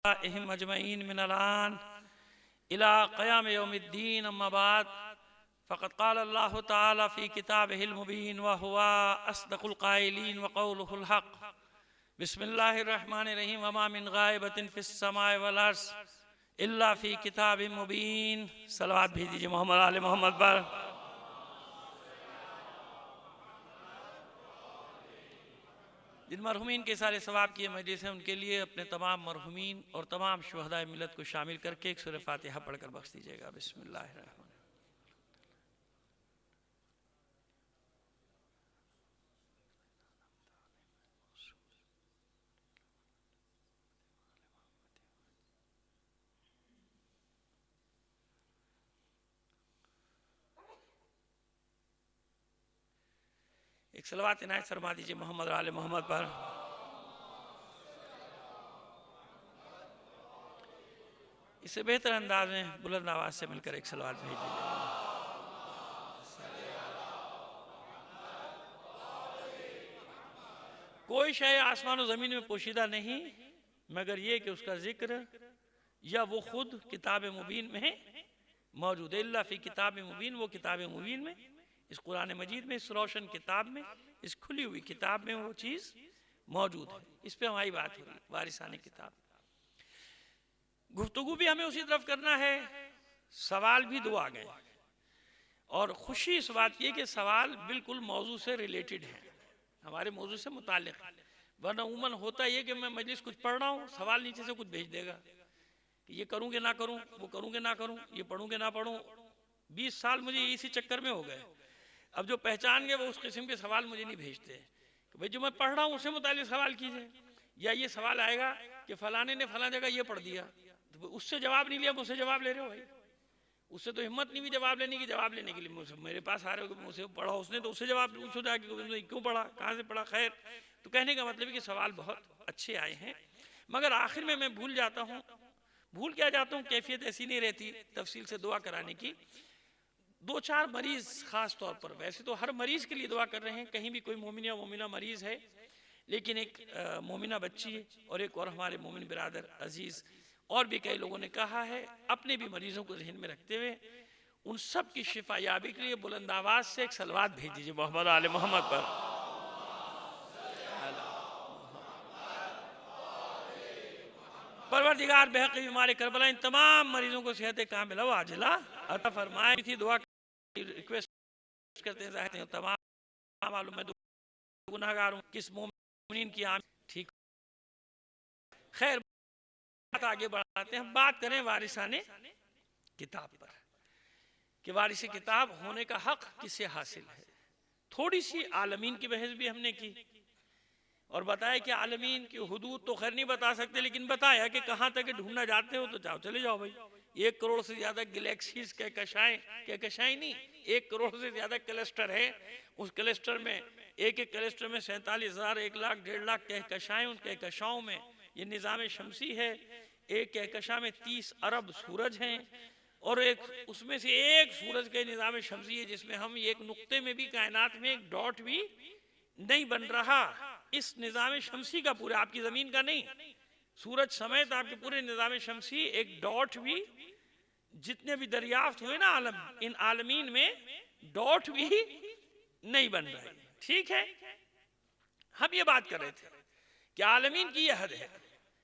اہم اجمعین من الان الى قیام یوم الدین اما بعد فقد قال اللہ تعالی فی کتابہ المبین وہو اصدق القائلین وقولہ الحق بسم اللہ الرحمن الرحیم وما من غائبۃ فی السماء والارض الا فی کتاب مبین. صلوات بھیج دیجئے محمد آل محمد پر. جن مرحومین کے سارے ثواب کی مجلس ہیں ان کے لیے اپنے تمام مرحومین اور تمام شہدائے ملت کو شامل کر کے ایک سورہ فاتحہ پڑھ کر بخش دیجئے گا. بسم اللہ الرحمن الرحیم. ایک صلوات عنایت فرما دیجئے محمد آل محمد پر. اس سے بہتر انداز میں بلند آواز سے مل کر ایک صلوات بھیج دیجئے. کوئی شے آسمان و زمین میں پوشیدہ نہیں مگر یہ کہ اس کا ذکر یا وہ خود کتاب مبین میں موجود ہے. اللہ فی کتاب مبین، وہ کتاب مبین میں، اس قرآن مجید میں، اس روشن کتاب میں، اس کھلی ہوئی کتاب میں وہ چیز موجود ہے. اس پہ ہماری بات ہو رہی ہے، وارثان کتاب. گفتگو بھی ہمیں اسی طرف کرنا ہے، سوال بھی دو آ گئے، اور خوشی اس بات کی ہے کہ سوال بالکل موضوع سے ریلیٹڈ ہے، ہمارے موضوع سے متعلق ہے. ورنہ عموماً ہوتا یہ کہ میں مجلس کچھ پڑھ رہا ہوں، سوال نیچے سے کچھ بھیج دے گا کہ یہ کروں گے نہ کروں، وہ کروں گے نہ کروں، یہ پڑھوں گے نہ پڑھوں. 20 سال مجھے اسی چکر میں ہو گئے. اب جو پہچان گئے وہ اس قسم کے سوال مجھے نہیں بھیجتے کہ بھئی جو میں پڑھ رہا ہوں اس سے متعلق سوال کیجئے، یا یہ سوال آئے گا کہ فلانے نے فلاں جگہ یہ پڑھ دیا، تو اس سے جواب نہیں لیا، مجھ سے جواب لے رہے ہو. بھائی اس سے تو ہمت نہیں بھی جواب لینے کی، جواب لینے کے لیے میرے پاس آ رہے ہو کہ مجھ سے پڑھا اس نے، تو اس سے جواب پوچھو جا کہ کیوں پڑھا، کہاں سے پڑھا. خیر، تو کہنے کا مطلب ہے کہ سوال بہت اچھے آئے ہیں، مگر آخر میں بھول جاتا ہوں. بھول کیا جاتا ہوں، کیفیت ایسی نہیں رہتی تفصیل سے دعا کرانے کی. 2-4 مریض خاص طور پر، ویسے تو ہر مریض کے لیے دعا کر رہے ہیں، کہیں بھی کوئی مومن یا مومنہ مریض ہے، لیکن ایک مومنہ بچی اور ایک اور ہمارے مومن برادر عزیز اور بھی کئی لوگوں نے کہا ہے، اپنے بھی مریضوں کو ذہن میں رکھتے ہوئے ان سب کی شفا یابی کے لیے بلند آواز سے ایک صلوات بھیج دیجئے محمد آل محمد پر. پروردگار بحق بیمار کربلا ان تمام مریضوں کو صحت کاملہ و عاجلہ عطا فرمائے. تھی دعا ریکویسٹ کرتے ہیں تمام معلوم میں گناہگار ہوں، کس مومنین کی آمین. ٹھیک، خیر بات آگے بڑھاتے ہیں. ہم بات کریں وارثان کتاب پر کہ وارث کتاب ہونے کا حق کسے حاصل ہے. تھوڑی سی عالمین کی بحث بھی ہم نے کی اور بتایا کہ عالمین کی حدود تو خیر نہیں بتا سکتے، لیکن بتایا کہ کہاں تک ڈھونڈنا جاتے ہو تو جاؤ، چلے جاؤ بھائی. 1 کروڑ سے زیادہ گلیکسیز کہکشائیں نہیں، 1 کروڑ سے زیادہ کلسٹر ہے. اس کلسٹر میں ایک کلسٹر میں 47,000 1 لاکھ 1.5 لاکھ کہکشائیں. ان کہکشاؤں میں یہ نظام شمسی ہے. ایک کہکشاں میں 30 ارب سورج ہیں، اور اس میں سے ایک سورج کے نظام شمسی ہے جس میں ہم ایک نقطے میں بھی کائنات میں ایک ڈاٹ بھی نہیں بن رہا. اس نظام شمسی کا پورا، آپ کی زمین کا نہیں، سورج سمیت آپ کے پورے نظام شمسی ایک ڈاٹ بھی، جتنے بھی دریافت ہوئے نا عالم، ان عالمین میں ڈاٹ بھی نہیں بن رہے. ٹھیک ہے، ہم یہ بات کر رہے تھے کہ عالمین کی یہ حد ہے،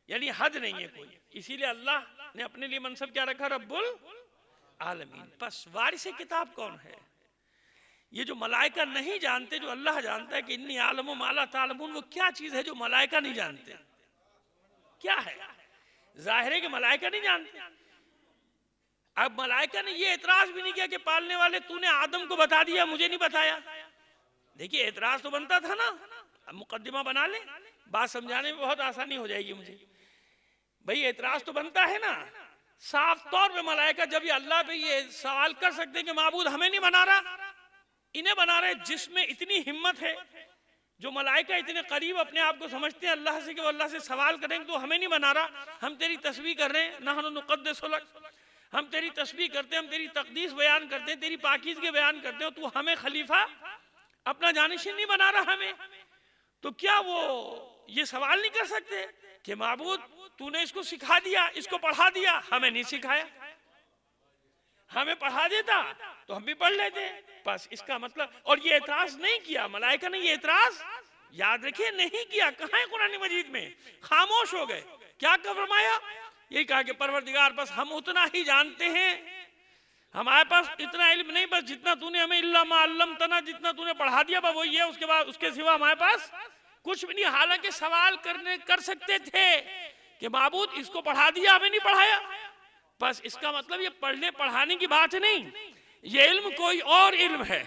یعنی حد نہیں ہے کوئی. اسی لئے اللہ نے اپنے لیے منصب کیا رکھا؟ رب العالمین. پس وارث کتاب کون ہے؟ یہ جو ملائکہ نہیں جانتے، جو اللہ جانتا ہے کہ انی عالم ما لا تعلمون، وہ کیا چیز ہے جو ملائکہ نہیں جانتے؟ کیا ہے؟ ظاہر ہے کہ ملائکہ نہیں جانتے. اب ملائکہ نے یہ اعتراض بھی نہیں کیا کہ پالنے والے تو نے آدم کو بتا دیا، مجھے نہیں بتایا. دیکھیے اعتراض تو بنتا تھا نا. اب مقدمہ بنا لیں، بات سمجھانے میں بہت آسانی ہو جائے گی مجھے. بھئی اعتراض تو بنتا ہے نا. صاف طور پہ ملائکہ جب یہ اللہ پہ یہ سوال کر سکتے ہیں کہ معبود ہمیں نہیں بنا رہا، انہیں بنا رہے، جس میں اتنی ہمت ہے، جو ملائکہ اتنے قریب اپنے آپ کو سمجھتے ہیں اللہ سے کہ وہ اللہ سے سوال کریں کہ تو ہمیں نہیں بنا رہا. ہم تیری تسبیح کر رہے ہیں، نحن نقدس لک، ہم تیری تسبیح کرتے ہیں، ہم تیری تقدیس بیان کرتے ہیں، تیری پاکیزگی بیان کرتے ہیں، تو ہمیں خلیفہ اپنا جانشین نہیں بنا رہا ہمیں. تو کیا وہ یہ سوال نہیں کر سکتے کہ معبود تو نے اس کو سکھا دیا، اس کو پڑھا دیا، ہمیں نہیں سکھایا، ہمیں پڑھا دیتا تو ہم بھی پڑھ لیتے. بس اس کا مطلب، اور یہ اعتراض نہیں کیا ملائکہ نے، یہ اعتراض یاد رکھیے نہیں کیا. کہاں ہے قرآن مجید میں؟ خاموش ہو گئے. کیا فرمایا؟ یہ کہا کہ پروردگار بس ہم اتنا ہی جانتے ہیں، ہمارے پاس اتنا علم نہیں، بس جتنا تو نے ہمیں الا ما علمتنا، جتنا تو نے پڑھا دیا بس وہی ہے، اس کے بعد اس کے سوا ہمارے پاس کچھ بھی نہیں. حالانکہ سوال کر سکتے تھے کہ معبود اس کو پڑھا دیا، ہمیں نہیں پڑھایا. بس اس کا مطلب یہ پڑھنے پڑھانے کی بات نہیں، یہ علم کوئی اور علم ہے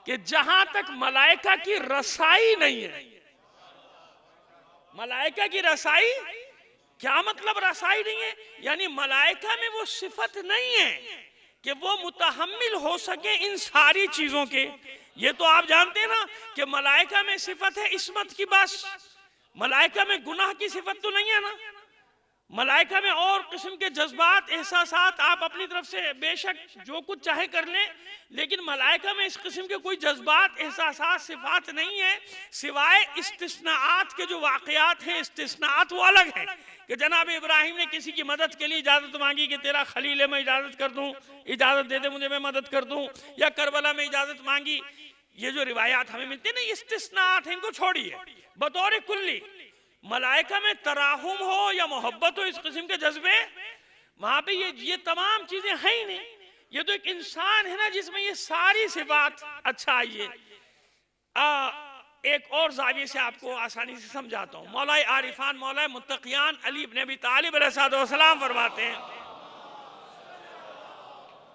کہ جہاں تک ملائکہ کی رسائی نہیں ہے. ملائکہ کی رسائی کیا مطلب رسائی نہیں ہے؟ یعنی ملائکہ میں وہ صفت نہیں ہے کہ وہ متحمل ہو سکے ان ساری چیزوں کے. یہ تو آپ جانتے ہیں نا کہ ملائکہ میں صفت ہے عصمت کی، بس ملائکہ میں گناہ کی صفت تو نہیں ہے نا. ملائکہ میں اور قسم کے جذبات، احساسات آپ اپنی طرف سے بے شک جو کچھ چاہے کر لیں، لیکن ملائکہ میں اس قسم کے کوئی جذبات، احساسات، صفات نہیں ہیں، سوائے استثناءات کے جو واقعات ہیں. استثناءات وہ الگ ہیں کہ جناب ابراہیم نے کسی کی مدد کے لیے اجازت مانگی کہ تیرا خلیل ہے، میں اجازت کر دوں، اجازت دے دے مجھے، میں مدد کر دوں. یا کربلا میں اجازت مانگی. یہ جو روایات ہمیں ملتی ہیں نا، استثناءات ہیں، ان کو چھوڑیے. بطور کلی ملائکہ میں تراحم ہو یا محبت ہو، اس قسم کے جذبے وہاں پہ یہ تمام چیزیں ہیں ہی نہیں. یہ تو ایک انسان ہے نا جس میں یہ ساری صفات. اچھا آئیے ایک اور زاویے سے آپ کو آسانی سے سمجھاتا ہوں. مولا عارفان، مولا متقیان علی بن ابی طالب علیہ السلام فرماتے ہیں،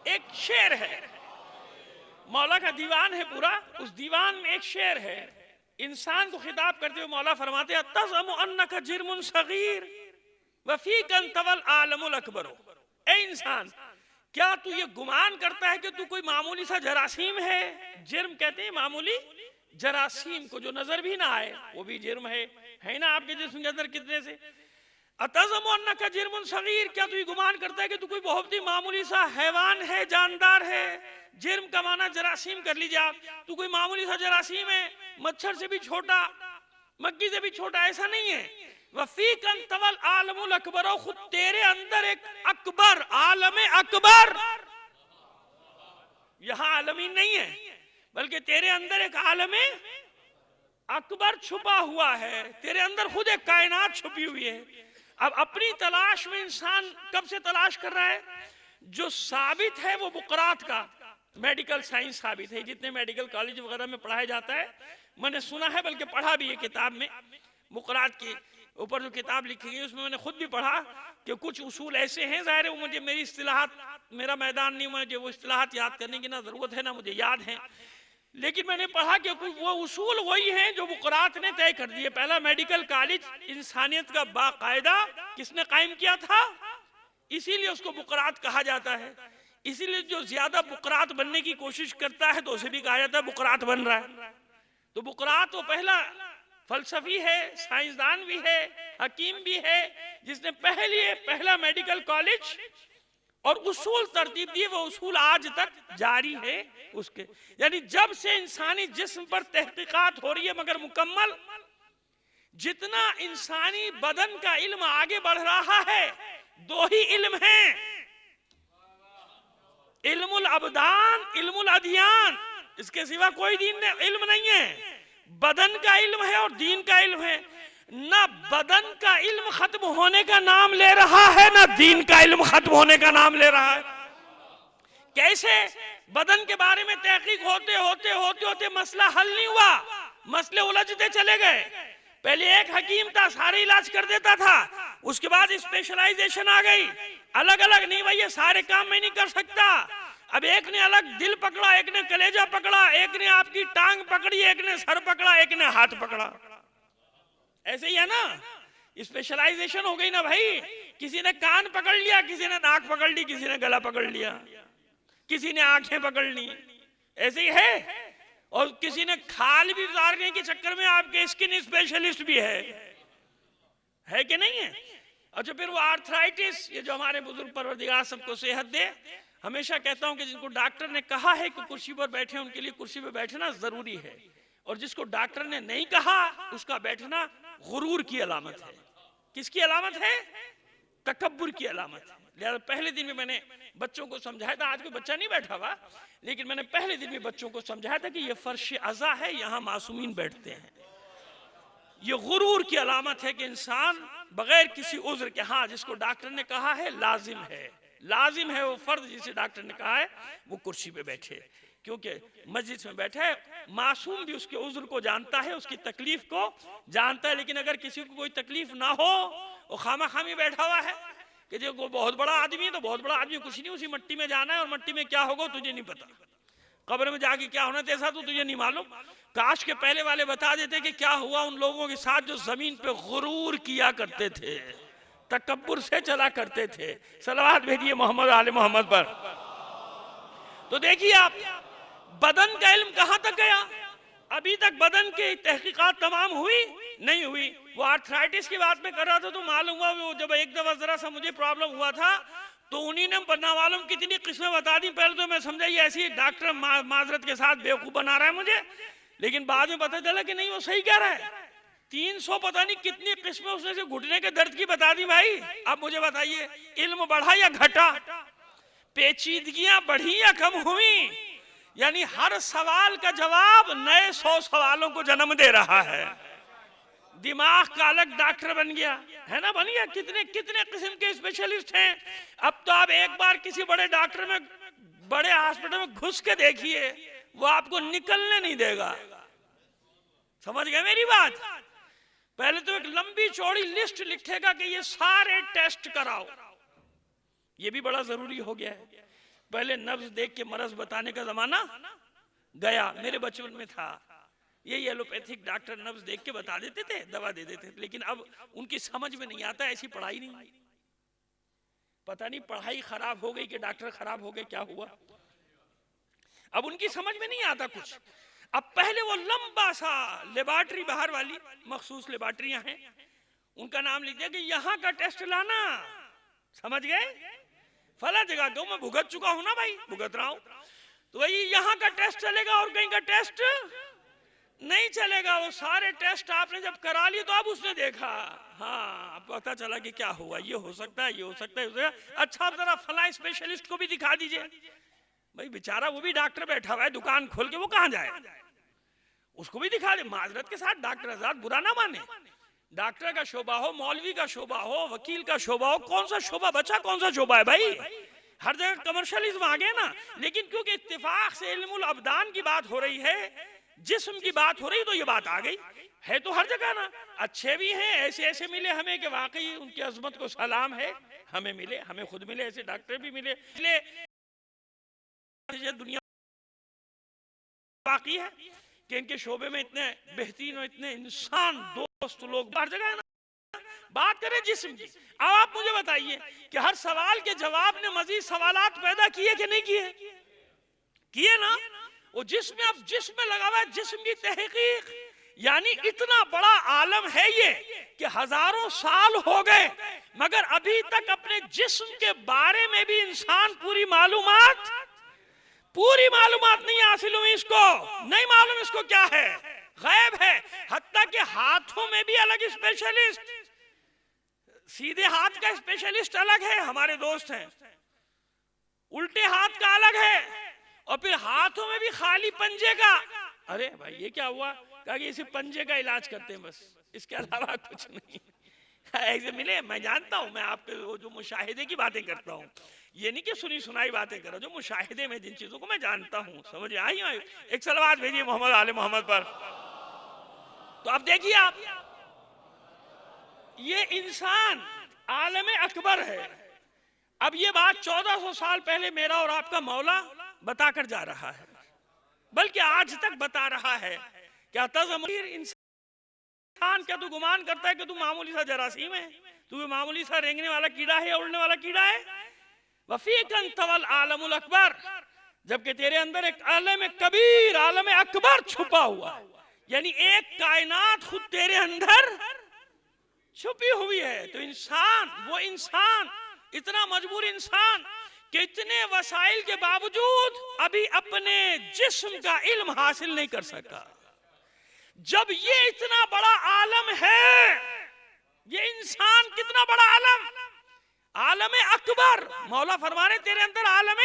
ایک شعر ہے، مولا کا دیوان ہے پورا، اس دیوان میں ایک شعر ہے. انسان کو خطاب کرتے ہوئے مولا فرماتے ہیں تزعم انک جرم صغیر وفیک انطوى العالم الاکبر. اے انسان، کیا تو یہ گمان کرتا ہے کہ تو کوئی معمولی سا جراثیم ہے؟ جرم کہتے ہیں معمولی جراثیم کو جو نظر بھی نہ آئے، وہ بھی جرم ہے نا آپ کے جسم کے اندر کتنے سے. اتزعم انک جرم صغیر، کیا تو یہ گمان کرتا ہے کہ تو کوئی بہت ہی معمولی سا حیوان ہے، جاندار ہے. جرم کا معنی جراثیم کر لیجئے آپ، تو کوئی معمولی سا جراثیم ہے، مچھر سے بھی چھوٹا، مکھی سے بھی چھوٹا، ایسا نہیں ہے. وفیک انطوى العالم الاکبر، خود تیرے اندر ایک اکبر، عالم اکبر، یہاں عالمین نہیں ہے بلکہ تیرے اندر ایک عالم اکبر چھپا ہوا ہے. تیرے اندر خود ایک کائنات چھپی ہوئی ہے. اب اپنی تلاش میں انسان کب سے تلاش کر رہا ہے؟ جو ثابت ہے وہ بقراط کا میڈیکل سائنس ثابت ہے. جتنے میڈیکل کالج وغیرہ میں پڑھایا جاتا ہے، میں نے سنا ہے بلکہ پڑھا بھی ہے کتاب میں، بقراط کی اوپر جو کتاب لکھی گئی اس میں نے خود بھی پڑھا کہ کچھ اصول ایسے ہیں، ظاہر ہے وہ مجھے میری اصطلاحات میرا میدان نہیں، مجھے وہ اصطلاحات یاد کرنے کی نہ ضرورت ہے نہ مجھے یاد ہیں، لیکن میں نے پڑھا کہ وہ اصول وہی ہیں جو بقراط نے طے کر دیے. پہلا میڈیکل کالج انسانیت کا باقاعدہ کس نے قائم کیا تھا؟ اسی لیے اس کو بقراط کہا جاتا ہے. اسی لیے جو زیادہ بقراط بننے کی کوشش کرتا ہے تو اسے بھی کہا جاتا ہے بقراط بن رہا ہے. تو بقراط وہ پہلا فلسفی ہے، سائنسدان بھی ہے، حکیم بھی ہے، جس نے پہلا میڈیکل کالج اور اصول ترتیب دیے. وہ اصول آج تک جاری ہے اس کے. یعنی جب سے انسانی جسم پر تحقیقات ہو رہی ہے مگر مکمل، جتنا انسانی بدن کا علم آگے بڑھ رہا ہے، دو ہی علم ہیں، علم الابدان، علم الادیان. اس کے سوا کوئی دین علم نہیں ہے. بدن کا علم ہے اور دین کا علم ہے. نہ بدن کا علم ختم ہونے کا نام لے رہا ہے، نہ دین کا علم ختم ہونے کا نام لے رہا ہے. کیسے؟ بدن کے بارے میں تحقیق ہوتے مسئلہ حل نہیں ہوا، مسئلے الجھتے چلے گئے. پہلے ایک حکیم تھا، سارے علاج کر دیتا تھا، اس کے بعد اسپیشلائزیشن آ گئی. الگ الگ نہیں بھائی، یہ سارے کام میں نہیں کر سکتا. اب ایک نے الگ دل پکڑا، ایک نے کلیجہ پکڑا، ایک نے آپ کی ٹانگ پکڑی، ایک نے سر پکڑا، ایک نے ہاتھ پکڑا. ایسے ہی ہے نا، اسپیشلائزیشن ہو گئی نا بھائی. کسی نے کان پکڑ لیا، کسی نے ناک پکڑ لی، کسی نے گلا پکڑ لیا، کسی نے آنکھیں پکڑ لی. ایسے ہی ہے. اور کسی نے کھال بھی اتارنے کے چکر میں آپ کے اسکن اسپیشلسٹ بھی ہے کہ نہیں ہے. اچھا پھر وہ آرتھرائٹس، یہ جو ہمارے بزرگ پروردگار سب کو صحت دے، ہمیشہ کہتا ہوں کہ جن کو ڈاکٹر نے کہا ہے کہ کرسی پر بیٹھے، ان کے لیے کرسی پہ بیٹھنا ضروری ہے، اور جس کو ڈاکٹر نے نہیں کہا اس کا بیٹھنا غرور کی علامت ہے. کس کی علامت ہے؟ تکبر کی علامت ہے. لہذا پہلے دن میں میں نے بچوں کو سمجھایا تھا, آج کوئی بچہ نہیں بیٹھا ہوا, لیکن میں نے پہلے دن میں بچوں کو سمجھایا تھا کہ یہ فرش عزا ہے, یہاں معصومین بیٹھتے ہیں. یہ غرور کی علامت ہے کہ انسان بغیر کسی عذر کے, ہاں جس کو ڈاکٹر نے کہا ہے لازم ہے, لازم ہے وہ فرد جسے ڈاکٹر نے کہا ہے وہ کرسی پہ بیٹھے, کیونکہ مسجد میں بیٹھا ہے. معصوم بھی اس کے عذر کو جانتا ہے, اس کی تکلیف کو جانتا ہے, لیکن اگر کسی کو کوئی تکلیف نہ ہو وہ خامہ خامی بیٹھا ہوا ہے کہ جو وہ بہت بڑا آدمی ہے, تو بہت بڑا آدمی کچھ نہیں, اسی مٹی میں جانا ہے, اور مٹی میں کیا ہوگا تجھے نہیں پتا, قبر میں جا کے کیا ہونا تیسا تو تجھے نہیں معلوم. کاش کے پہلے والے بتا دیتے کہ کیا ہوا ان لوگوں کے ساتھ جو زمین پہ غرور کیا کرتے تھے, تکبر سے چلا کرتے تھے. صلوات بھیجیے محمد آل محمد پر. تو دیکھیے آپ, بدن کا علم کہاں تک گیا؟ ابھی تک بدن کی تحقیقات تمام ہوئی نہیں ہوئی. وہ آرتھرائٹس کی بات میں کر رہا تھا تو معلوم ہوا وہ جب ایک دفعہ ذرا سا مجھے پرابلم ہوا تھا تو انہی نے نامعلوم کتنی قسمیں بتا دی. پہلے تو میں سمجھا یہ ایسی ڈاکٹر معذرت کے ساتھ بیوقوف بنا رہا ہے مجھے, لیکن بعد میں پتہ چلا کہ نہیں وہ صحیح کہہ رہا ہے. 300 پتہ نہیں کتنی قسمیں اس نے سے گھٹنے کے درد کی بتا دی. بھائی اب مجھے بتائیے علم بڑھا یا گھٹا؟ پیچیدگیاں بڑھی یا کم ہوئی؟ یعنی ہر سوال کا جواب نئے 100 سوالوں کو جنم دے رہا ہے. دماغ کا الگ ڈاکٹر بن گیا ہے نا, بن گیا. کتنے کتنے قسم کے اسپیشلسٹ ہیں. اب تو آپ ایک بار کسی بڑے ڈاکٹر میں, بڑے ہاسپٹل میں گھس کے دیکھیے, وہ آپ کو نکلنے نہیں دے گا. سمجھ گئے میری بات؟ پہلے تو ایک لمبی چوڑی لسٹ لکھے گا کہ یہ سارے ٹیسٹ کراؤ. یہ بھی بڑا ضروری ہو گیا ہے. پہلے نبض دیکھ کے مرض بتانے کا زمانہ گیا, میرے بچپن میں تھا. یہ ایلوپیتھک ڈاکٹر نبض دیکھ کے بتا دیتے تھے, دوا دے دیتے تھے, لیکن اب ان کی سمجھ میں نہیں آتا, ایسی پڑھائی نہیں. پتہ نہیں پڑھائی خراب ہو گئی کہ ڈاکٹر خراب ہو گئے, کیا ہوا, اب ان کی سمجھ میں نہیں آتا کچھ. اب پہلے وہ لمبا سا لیبارٹری, باہر والی مخصوص لیبارٹریاں ہیں, ان کا نام لکھ دیا کہ یہاں کا ٹیسٹ لانا. سمجھ گئے؟ فلاں جگہ تو میں بھگت چکا ہوں نا بھائی, بھگت رہا ہوں, تو وہی یہاں کا ٹیسٹ چلے گا اور کہیں کا ٹیسٹ نہیں چلے گا. وہ سارے ٹیسٹ آپ نے جب کرا لیے تو اب اس نے دیکھا, ہاں پتا چلا کہ کیا ہوا, یہ ہو سکتا ہے, یہ ہو سکتا ہے. اچھا اب ذرا فلاں اسپیشلسٹ کو بھی دکھا دیجئے. بھائی بیچارہ وہ بھی ڈاکٹر بیٹھا ہوا ہے دکان کھول کے, وہ کہاں جائے, اس کو بھی دکھا دے. معذرت کے ساتھ ڈاکٹر حضرات برا نہ مانے, ڈاکٹر کا شعبہ ہو, مولوی کا شعبہ ہو, وکیل کا شعبہ ہو, کون سا شعبہ بچا, کون سا شعبہ ہے بھائی؟ ہر جگہ کمرشلزم آ گیا نا. لیکن کیونکہ اتفاق سے علم الابدان کی بات ہو رہی ہے, جسم کی بات ہو رہی, تو یہ بات آ گئی ہے. تو ہر جگہ نا اچھے بھی ہیں, ایسے ایسے ملے ہمیں کہ واقعی ان کی عظمت کو سلام ہے, ہمیں ملے, ہمیں خود ملے, ایسے ڈاکٹر بھی ملے. دنیا باقی ہے کہ ان کے شعبے میں اتنے بہترین اور اتنے انسان دوست لوگ ہر جگہ ہے نا. بات کریں جسم کی. اب آپ مجھے بتائیے کہ ہر سوال کے جواب نے مزید سوالات پیدا کیے کہ نہیں کیے؟ کیے نا. وہ جسم میں, اب جسم میں لگا ہوا ہے جسم کی تحقیق. یعنی اتنا بڑا عالم ہے یہ کہ ہزاروں سال ہو گئے, مگر ابھی تک اپنے جسم کے بارے میں بھی انسان پوری معلومات نہیں حاصل ہوئی. اس کو نہیں معلوم اس کو کیا ہے, غیب ہے. حتیٰ کہ ہاتھوں میں بھی الگ اسپیشلسٹ, سیدھے ہاتھ کا اسپیشلسٹ الگ ہے, ہمارے دوست ہیں. الٹے ہاتھ کا الگ ہے, اور پھر ہاتھوں میں بھی خالی پنجے کا. ارے بھائی یہ کیا ہوا؟ کہا کہ اسے پنجے کا علاج کرتے ہیں بس, اس کے علاوہ کچھ نہیں. ایسے ملے, میں جانتا ہوں, میں آپ کے جو مشاہدے کی باتیں کرتا ہوں, یہ نہیں کہ سنی سنائی باتیں کرو, جو مشاہدے میں جن چیزوں کو میں جانتا ہوں. سمجھ آئی؟ ایک صلوات بھیجیے محمد آل محمد پر. تو اب دیکھیے آپ, یہ انسان عالم اکبر ہے. اب یہ بات 1400 سال پہلے میرا اور آپ کا مولا بتا کر جا رہا ہے, بلکہ آج تک بتا رہا ہے. کیا تزمیر انسان, کیا تو گمان کرتا ہے کہ تو معمولی سا جراثیم ہے, تو معمولی سا رینگنے والا کیڑا ہے, اڑنے والا کیڑا ہے؟ وَفِيكَ انْتَوَى الْعَالَمُ الْأَكْبَرُ, جبکہ تیرے اندر ایک عالم کبیر, عالم اکبر چھپا ہوا ہے. یعنی ایک کائنات خود تیرے اندر چھپی ہوئی ہے. تو انسان, وہ انسان, اتنا مجبور انسان کہ اتنے وسائل کے باوجود ابھی اپنے جسم کا علم حاصل نہیں کر سکا. جب یہ اتنا بڑا عالم ہے یہ انسان کتنا بڑا عالم، عالم اکبر، مولا فرمانے تیرے اندر عالم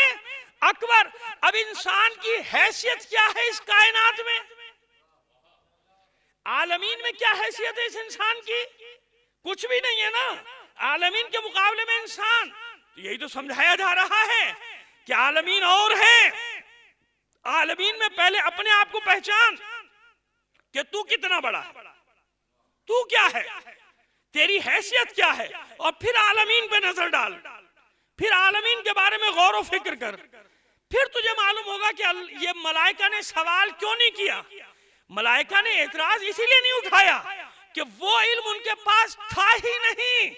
اکبر۔ اب انسان کی حیثیت کیا ہے اس کائنات میں؟ عالمین میں کیا حیثیت ہے اس انسان کی؟ کچھ بھی نہیں ہے نا عالمین کے مقابلے میں انسان۔ تو یہی تو سمجھایا جا رہا ہے کہ عالمین اور ہیں، عالمین میں پہلے اپنے آپ کو پہچان کہ تو کتنا بڑا، تو کیا ہے، تیری حیثیت کیا ہے، اور پھر عالمین پہ نظر ڈال، پھر عالمین کے بارے میں غور و فکر کر، پھر تجھے معلوم ہوگا کہ یہ ملائکہ نے سوال کیوں نہیں کیا۔ ملائکہ نے اعتراض اسی لیے نہیں اٹھایا کہ وہ علم ان کے پاس تھا ہی نہیں۔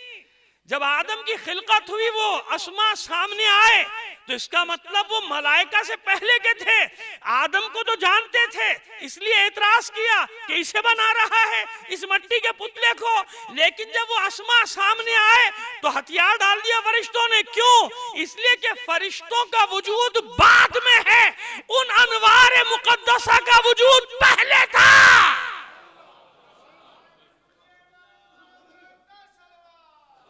جب آدم کی خلقت ہوئی وہ اسماء سامنے آئے تو اس کا مطلب وہ ملائکہ سے پہلے کے تھے، آدم کو تو جانتے تھے، اس لیے اعتراض کیا کہ اسے بنا رہا ہے اس مٹی کے پتلے کو۔ لیکن جب وہ اسماء سامنے آئے تو ہتھیار ڈال دیا فرشتوں نے۔ کیوں؟ اس لیے کہ فرشتوں کا وجود بعد میں ہے، ان انوار مقدسہ کا وجود پہلے تھا۔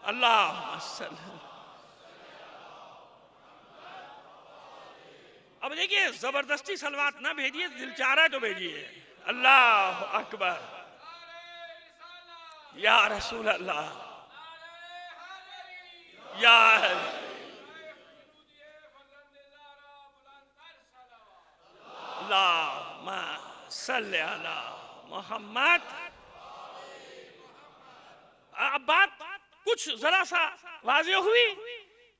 اللہ صلی۔ اب دیکھیے زبردستی صلوات نہ بھیجیے، دل چاہ رہا ہے تو بھیجیے۔ اللہ اکبر، یا رسول اللہ، یا اللہم صلی علی محمد۔ اب بات کچھ ذرا سا واضح ہوئی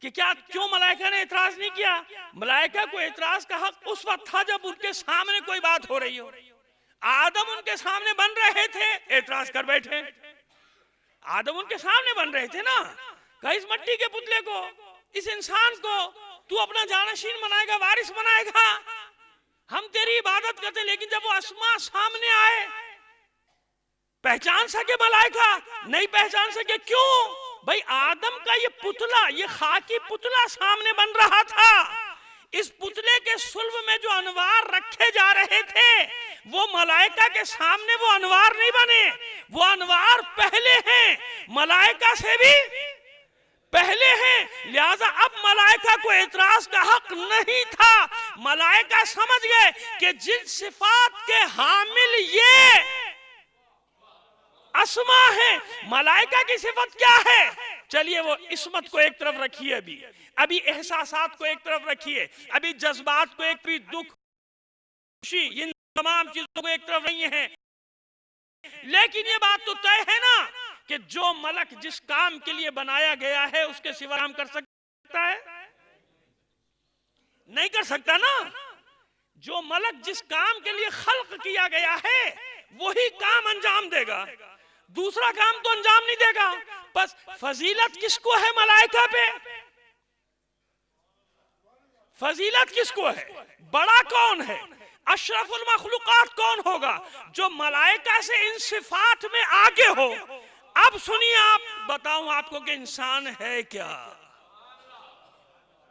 کہ کیوں ملائکہ نے اعتراض نہیں کیا۔ ملائکہ کو اعتراض کا حق اس وقت تھا جب ان کے سامنے کوئی بات ہو رہی ہو۔ آدم ان کے سامنے بن رہے تھے، اعتراض کر بیٹھے۔ آدم ان کے سامنے بن رہے تھے نا، کہ اس مٹی کے پتلے کو، اس انسان کو تو اپنا جانشین بنائے گا، وارث بنائے گا، ہم تیری عبادت کرتے۔ لیکن جب وہ اسماء سامنے آئے، پہچان سکے ملائکہ؟ نہیں پہچان سکے۔ کیوں؟ بھائی آدم کا یہ پتلا، یہ خاکی پتلا سامنے بن رہا تھا، اس پتلے کے صلب میں جو انوار رکھے جا رہے تھے وہ ملائکہ کے سامنے وہ انوار نہیں بنے، وہ انوار پہلے ہیں، ملائکہ سے بھی پہلے ہیں۔ لہذا اب ملائکہ کو اعتراض کا حق نہیں تھا۔ ملائکہ سمجھ گئے کہ جن صفات کے حامل یہ اسماء ہیں، ملائکہ کی صفت کیا ہے؟ چلیے وہ عصمت کو ایک طرف رکھیے، ابھی احساسات کو ایک طرف رکھیے، ابھی جذبات کو ایک طرف، دکھ، خوشی، ان تمام چیزوں کو ایک طرف نہیں ہے۔ لیکن یہ بات تو طے ہے نا کہ جو ملک جس کام کے لیے بنایا گیا ہے اس کے سوا کام کر سکتا ہے؟ نہیں کر سکتا نا۔ جو ملک جس کام کے لیے خلق کیا گیا ہے وہی کام انجام دے گا، دوسرا کام تو انجام نہیں دے گا۔ بس فضیلت کس کو ہے ملائکہ پہ؟ فضیلت کس کو ہے؟ بڑا کون ہے؟ اشرف المخلوقات کون ہوگا؟ جو ملائکہ سے ان صفات میں آگے ہو۔ اب سنیے، آپ بتاؤں آپ کو کہ انسان ہے کیا؟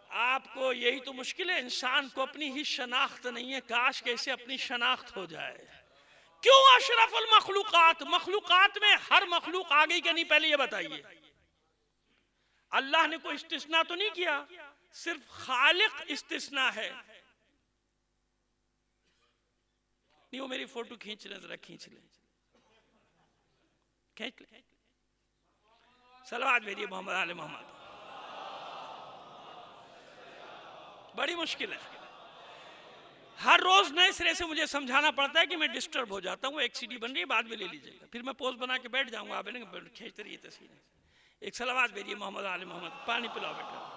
آپ کو یہی تو مشکل ہے، انسان کو اپنی ہی شناخت نہیں ہے۔ کاش کہ اسے اپنی شناخت ہو جائے۔ کیوں اشرف المخلوقات؟ مخلوقات میں ہر مخلوق آگئی کہ نہیں؟ پہلے یہ بتائیے۔ اللہ نے کوئی استثناء تو نہیں کیا، صرف خالق استثناء ہے۔ نہیں، وہ میری فوٹو کھینچ لیں، ذرا کھینچ لیں، کھینچ لیں۔ صلوات بھیجیے محمد آل محمد۔ بڑی مشکل ہے، ہر روز نئے سرے سے مجھے سمجھانا پڑتا ہے کہ میں ڈسٹرب ہو جاتا ہوں۔ ایک سی ڈی بن رہی ہے، بعد میں لے لیجئے گا، پھر میں پوز بنا کے بیٹھ جاؤں گا، آپ کھینچتے رہیے تصویریں۔ ایک صلوات بھیجیے محمد آل محمد۔ پانی پلاؤ بیٹا۔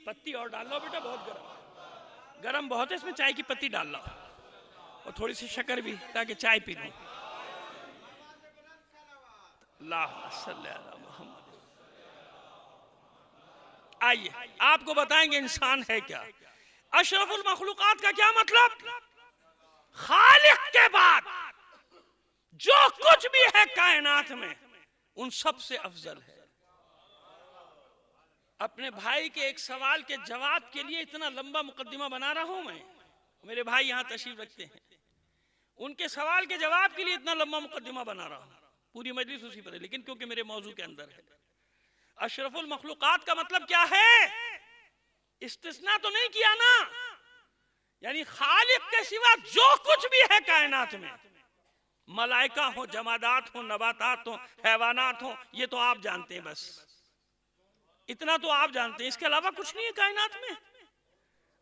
پتی اور ڈال لو بیٹا، بہت گرم، گرم بہت ہے، اس میں چائے کی پتی ڈال لو اور تھوڑی سی شکر بھی، تاکہ چائے پی لوں۔ اللہم صلی علی محمد۔ آئیے آپ کو بتائیں گے انسان ہے کیا۔ اشرف المخلوقات کا کیا مطلب؟ خالق کے بعد جو کچھ بھی ہے کائنات میں ان سب سے افضل ہے۔ اپنے بھائی کے ایک سوال کے جواب کے لیے اتنا لمبا مقدمہ بنا رہا ہوں میں، میرے بھائی یہاں تشریف رکھتے ہیں، ان کے سوال کے جواب کے لیے اتنا لمبا مقدمہ بنا رہا ہوں، پوری مجلس اسی پر ہے، لیکن کیونکہ میرے موضوع کے اندر ہے۔ اشرف المخلوقات کا مطلب کیا ہے؟ استثناء تو نہیں کیا نا، یعنی خالق کے سوا جو کچھ بھی ہے کائنات میں، ملائکہ ہوں، جمادات ہوں، نباتات ہوں، حیوانات ہوں، یہ تو آپ جانتے ہیں، بس اتنا تو آپ جانتے ہیں، اس کے علاوہ کچھ نہیں ہے کائنات میں۔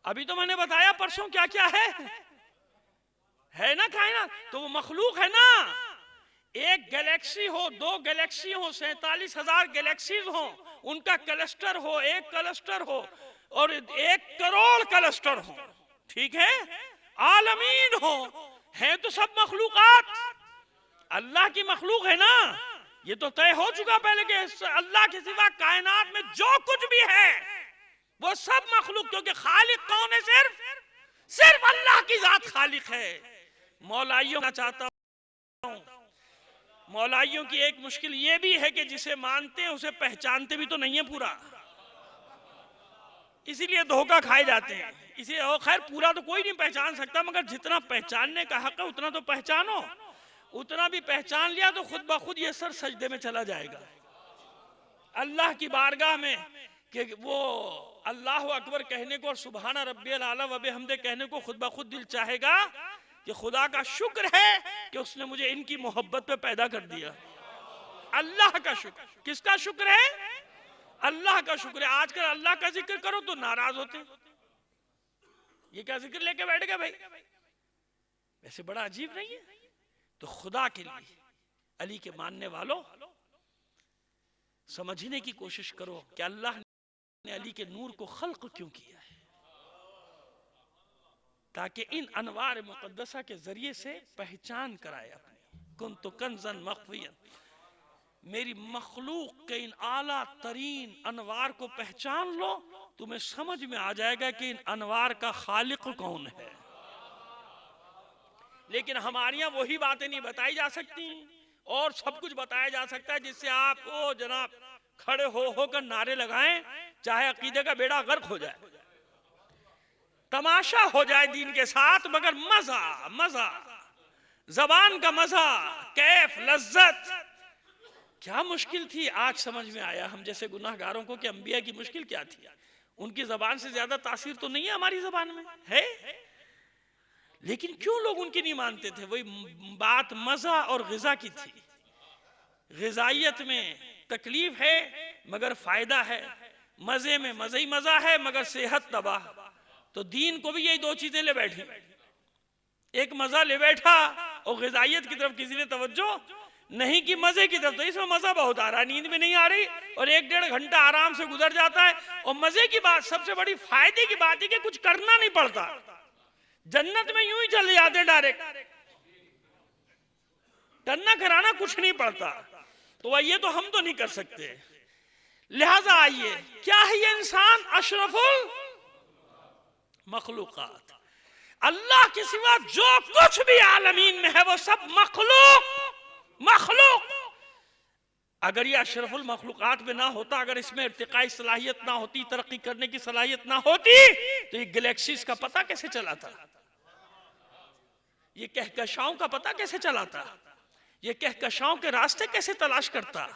ابھی تو میں نے بتایا پرسوں کیا کیا ہے نا کائنات، تو وہ مخلوق ہے نا۔ ایک گلیکسی ہو، دو گلیکسی ہو، 47,000 گلیکسیز ہوں، ان کا کلسٹر ہو، ایک کلسٹر ہو، اور 1 کروڑ کلسٹر ہو، ٹھیک ہے، عالمین ہو، ہیں تو سب مخلوقات اللہ کی مخلوق ہے نا۔ یہ تو طے ہو چکا پہلے کہ اللہ کے سوا کائنات میں جو کچھ بھی ہے وہ سب مخلوق، کیونکہ خالق کون ہے؟ صرف اللہ کی ذات خالق ہے۔ مولائیوں کا چاہتا ہوں، مولائیوں کی ایک مشکل یہ بھی ہے کہ جسے مانتے ہیں اسے پہچانتے بھی تو نہیں ہے پورا، اسی لیے دھوکہ کھائے جاتے ہیں۔ اسی لیے خیر پورا تو کوئی نہیں پہچان سکتا، مگر جتنا پہچاننے کا حق ہے اتنا تو پہچانو۔ اتنا بھی پہچان لیا تو خود بخود یہ سر سجدے میں چلا جائے گا اللہ کی بارگاہ میں، کہ وہ اللہ اکبر کہنے کو اور سبحان ربی الاعلی و بحمدہ کہنے کو خود بخود دل چاہے گا کہ خدا کا شکر ہے کہ اس نے مجھے ان کی محبت پہ پیدا کر دیا۔ اللہ کا شکر، کس کا شکر ہے؟ اللہ کا شکر ہے۔ آج کل اللہ کا ذکر کرو تو ناراض ہوتے، یہ کیا ذکر لے کے بیٹھ گئے بھائی؟ ویسے بڑا عجیب نہیں ہے؟ تو خدا کے لیے علی کے ماننے والوں سمجھنے کی کوشش کرو کہ اللہ نے علی کے نور کو خلق کیوں کیا ہے، تاکہ ان انوار مقدسہ کے ذریعے سے پہچان کرائے اپنی کنت کنزا مخفیا، میری مخلوق کے ان اعلیٰ ترین انوار کو پہچان لو، تمہیں سمجھ میں آ جائے گا کہ ان انوار کا خالق کون ہے۔ لیکن ہمارے یہاں وہی باتیں نہیں بتائی جا سکتی، اور سب کچھ بتایا جا سکتا ہے جس سے آپ کو جناب کھڑے ہو کر نعرے لگائیں، چاہے عقیدے کا بیڑا غرق ہو جائے، تماشا ہو جائے دین کے ساتھ، مگر مزہ زبان کا مزہ، کیف، لذت کیا مشکل تھی، آج سمجھ میں آیا ہم جیسے گناہ گاروں کو کہ انبیاء کی مشکل کیا تھی۔ ان کی زبان سے زیادہ تاثیر تو نہیں ہے ہماری زبان میں، ہے، لیکن کیوں لوگ ان کی نہیں مانتے تھے؟ وہی بات مزہ اور غذا کی تھی۔ غذائیت میں تکلیف ہے مگر فائدہ ہے، مزے میں مزہ ہی مزہ ہے مگر صحت تباہ۔ تو دین کو بھی یہی دو چیزیں لے بیٹھی، ایک مزہ لے بیٹھا اور غذائیت کی طرف کسی نے توجہ نہیں کی، مزے کی طرف تو اس میں مزہ بہت آ رہا ہے، نیند بھی نہیں آ رہی اور 1-1.5 گھنٹہ آرام سے گزر جاتا ہے، اور مزے کی بات سب سے بڑی فائدے کی بات ہے کہ کچھ کرنا نہیں پڑتا، جنت میں یوں ہی چلے جاتے ڈائریکٹ، کرنا کرانا کچھ نہیں پڑتا، تو یہ تو ہم تو نہیں کر سکتے۔ لہذا آئیے، کیا ہے یہ انسان؟ اشرف المخلوقات، اللہ کے سوا جو کچھ بھی عالمین میں ہے وہ سب مخلوق۔ اگر یہ اشرف المخلوقات میں نہ ہوتا، اگر اس میں ارتقائی صلاحیت نہ ہوتی، ترقی کرنے کی صلاحیت نہ ہوتی، تو یہ گلیکسیز کا پتہ کیسے چلا تھا؟ یہ کہکشاؤں کا پتہ کیسے چلا تھا؟ یہ کہکشاؤں کے راستے کیسے تلاش کرتا؟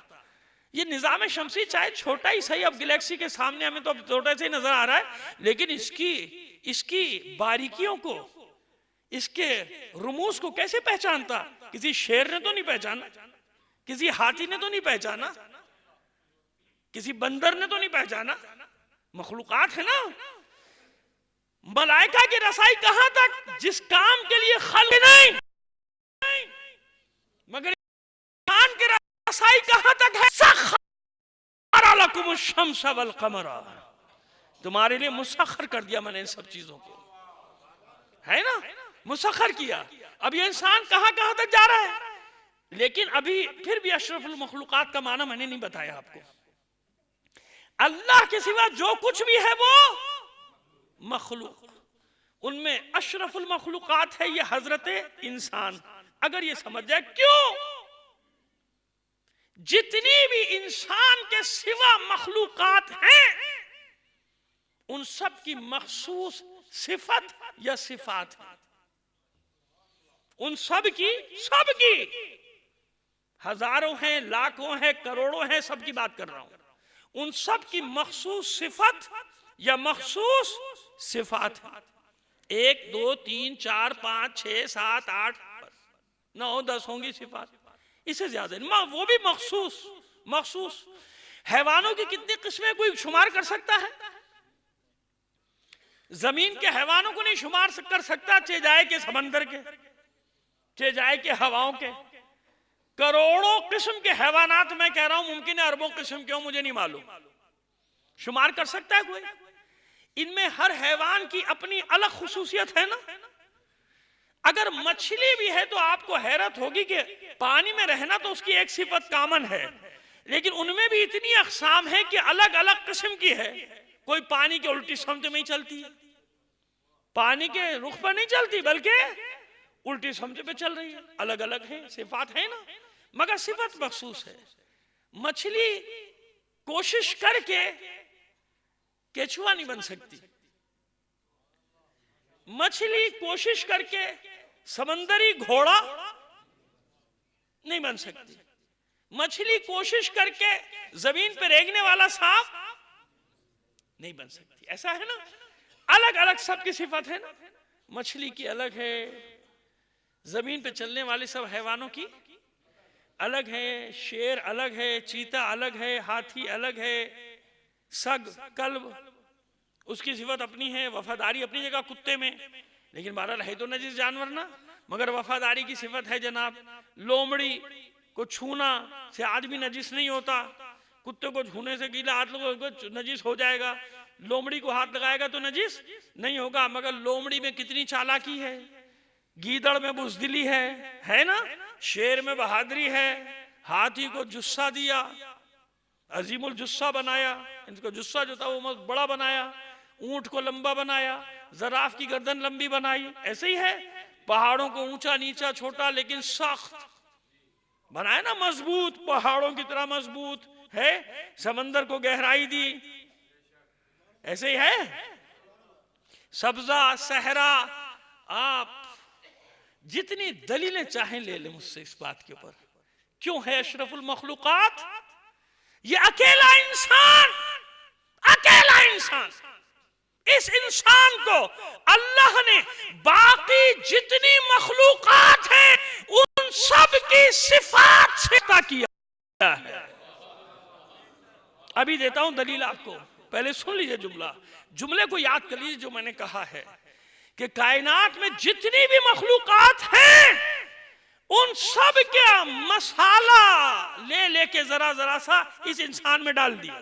یہ نظام شمسی چاہے چھوٹا ہی صحیح، اب گلیکسی کے سامنے ہمیں تو اب چھوٹا سے ہی نظر آ رہا ہے، لیکن اس کی باریکیوں کو، اس کے رموز کو کیسے پہچانتا؟ کسی شیر نے تو نہیں پہچانا، کسی ہاتھی نے تو نہیں پہچانا، کسی بندر نے تو نہیں پہچانا، مخلوقات ہے نا۔ ملائکہ کی رسائی کہاں تک؟ جس کام کے لیے خلق نہیں، مگر انسان کی رسائی کہاں تک ہے؟ سخر لکم الشمس والقمر، تمہارے لیے مسخر کر دیا میں نے ان سب چیزوں کو، ہے نا، مسخر کیا۔ اب یہ انسان کہاں تک جا رہا ہے؟ لیکن ابھی پھر بھی اشرف المخلوقات کا معنی میں نے نہیں بتایا آپ کو۔ اللہ کے سوا جو کچھ بھی ہے وہ مخلوق، ان میں اشرف المخلوقات ہے یہ حضرت انسان۔ اگر یہ سمجھ جائے کیوں جتنی بھی انسان کے سوا مخلوقات ہیں ان سب کی مخصوص صفت یا صفات ہیں. ان سب کی ہزاروں ہیں، لاکھوں ہیں، کروڑوں ہیں، سب کی بات کر رہا ہوں. ان سب کی مخصوص صفت یا مخصوص صفات ہیں. 1 2 3 4 5 6 7 8 9 10 ہوں گی صفات، اس سے زیادہ نہیں. وہ بھی مخصوص. حیوانوں کی کتنی قسمیں کوئی شمار کر سکتا ہے؟ زمین کے حیوانوں کو نہیں شمار کر سکتا، چہ جائے کہ سمندر کے، چہ جائے کہ ہواؤں کے. کروڑوں قسم کے حیوانات میں کہہ رہا ہوں، ممکن ہے اربوں قسم کے ہوں، مجھے نہیں معلوم. شمار کر سکتا ہے کوئی؟ ان میں ہر حیوان کی اپنی الگ خصوصیت ہے نا. اگر مچھلی بھی ہے تو آپ کو حیرت ہوگی کہ پانی میں رہنا تو اس کی ایک صفت کامن ہے، لیکن ان میں بھی اتنی اقسام ہیں کہ الگ الگ قسم کی ہے. کوئی پانی کے الٹی سمت میں ہی چلتی ہے، پانی کے رخ پر نہیں چلتی بلکہ الٹی سمت پہ چل رہی ہے. الگ الگ ہیں، صفات ہیں نا، مگر صفت مخصوص ہے. مچھلی کوشش کر کے کیچوا نہیں بن سکتی، مچھلی کوشش کر کے سمندری گھوڑا نہیں بن سکتی، مچھلی کوشش کر کے زمین پہ رینگنے والا سانپ نہیں بن سکتی. ایسا ہے نا، الگ الگ سب کی صفت ہے نا. مچھلی کی الگ ہے، زمین پہ چلنے والے سب حیوانوں کی الگ ہے. شیر الگ ہے، چیتا الگ ہے، ہاتھی الگ ہے، سگ، کلب اس کی صفت اپنی ہے. وفاداری اپنی جگہ کتے میں، لیکن بہرحال ہے تو نجس جانور نا، مگر وفاداری کی صفت ہے جناب. لومڑی کو چھونا سے آدمی نجس نہیں ہوتا، کتے کو چھونے سے گیلا ہاتھ لگو نجس ہو جائے گا، لومڑی کو ہاتھ لگائے گا تو نجس نہیں ہوگا. مگر لومڑی میں کتنی چالاکی ہے، گیدڑ میں بزدلی ہے نا، شیر میں بہادری ہے. ہاتھی کو جسہ دیا، عظیم الجسہ بنایا، ان کو جسہ جو تھا وہ بڑا بنایا. اونٹ کو لمبا بنایا، زراف کی گردن لمبی بنائی. ایسے ہی ہے، پہاڑوں کو اونچا نیچا چھوٹا لیکن سخت بنایا نا، مضبوط، پہاڑوں کی طرح مضبوط ہے. سمندر کو گہرائی دی. ایسے ہی ہے، سبزہ صحرا. آپ جتنی دلیلیں چاہیں لے لیں مجھ سے اس بات کے اوپر، کیوں ہے اشرف المخلوقات؟ یہ اکیلا انسان، اس انسان کو اللہ نے باقی جتنی مخلوقات ہیں ان سب کی صفات سے عطا کیا ہے. ابھی دیتا ہوں دلیل آپ کو، پہلے سن لیجئے جملے کو یاد کر لیجئے جو میں نے کہا ہے کہ کائنات میں جتنی بھی مخلوقات ہیں ان سب کے مسالہ لے کے ذرا سا اس انسان میں ڈال دیا.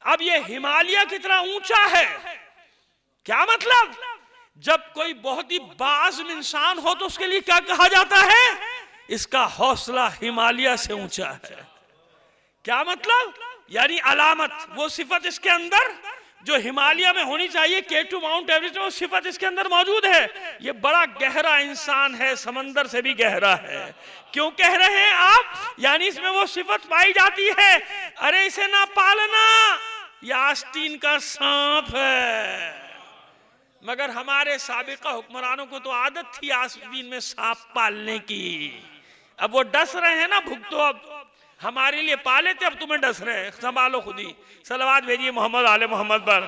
اب یہ ہمالیہ کی طرح اونچا ہے. کیا مطلب؟ جب کوئی بہت ہی باعزم انسان ہو تو اس کے لیے کیا کہا جاتا ہے؟ اس کا حوصلہ ہمالیہ سے اونچا ہے. کیا مطلب؟ یعنی علامت، وہ صفت اس کے اندر جو ہمالیہ میں ہونی چاہیے، K2 ماؤنٹ ایوریسٹ میں وہ صفت اس کے اندر موجود ہے. یہ بڑا گہرا انسان ہے، سمندر سے بھی گہرا ہے. کیوں کہہ رہے ہیں آپ؟ یعنی اس میں وہ صفت پائی جاتی ہے، ارے اسے نہ پالنا، یہ آستین کا سانپ ہے. مگر ہمارے سابقہ حکمرانوں کو تو عادت تھی آستین میں سانپ پالنے کی. اب وہ ڈس رہے ہیں نا، بھگتو، اب ہمارے لیے پالے تھے، اب تمہیں ڈس رہے ہیں، سنبھالو خود ہی. صلوات بھیجیے محمد آل محمد پر.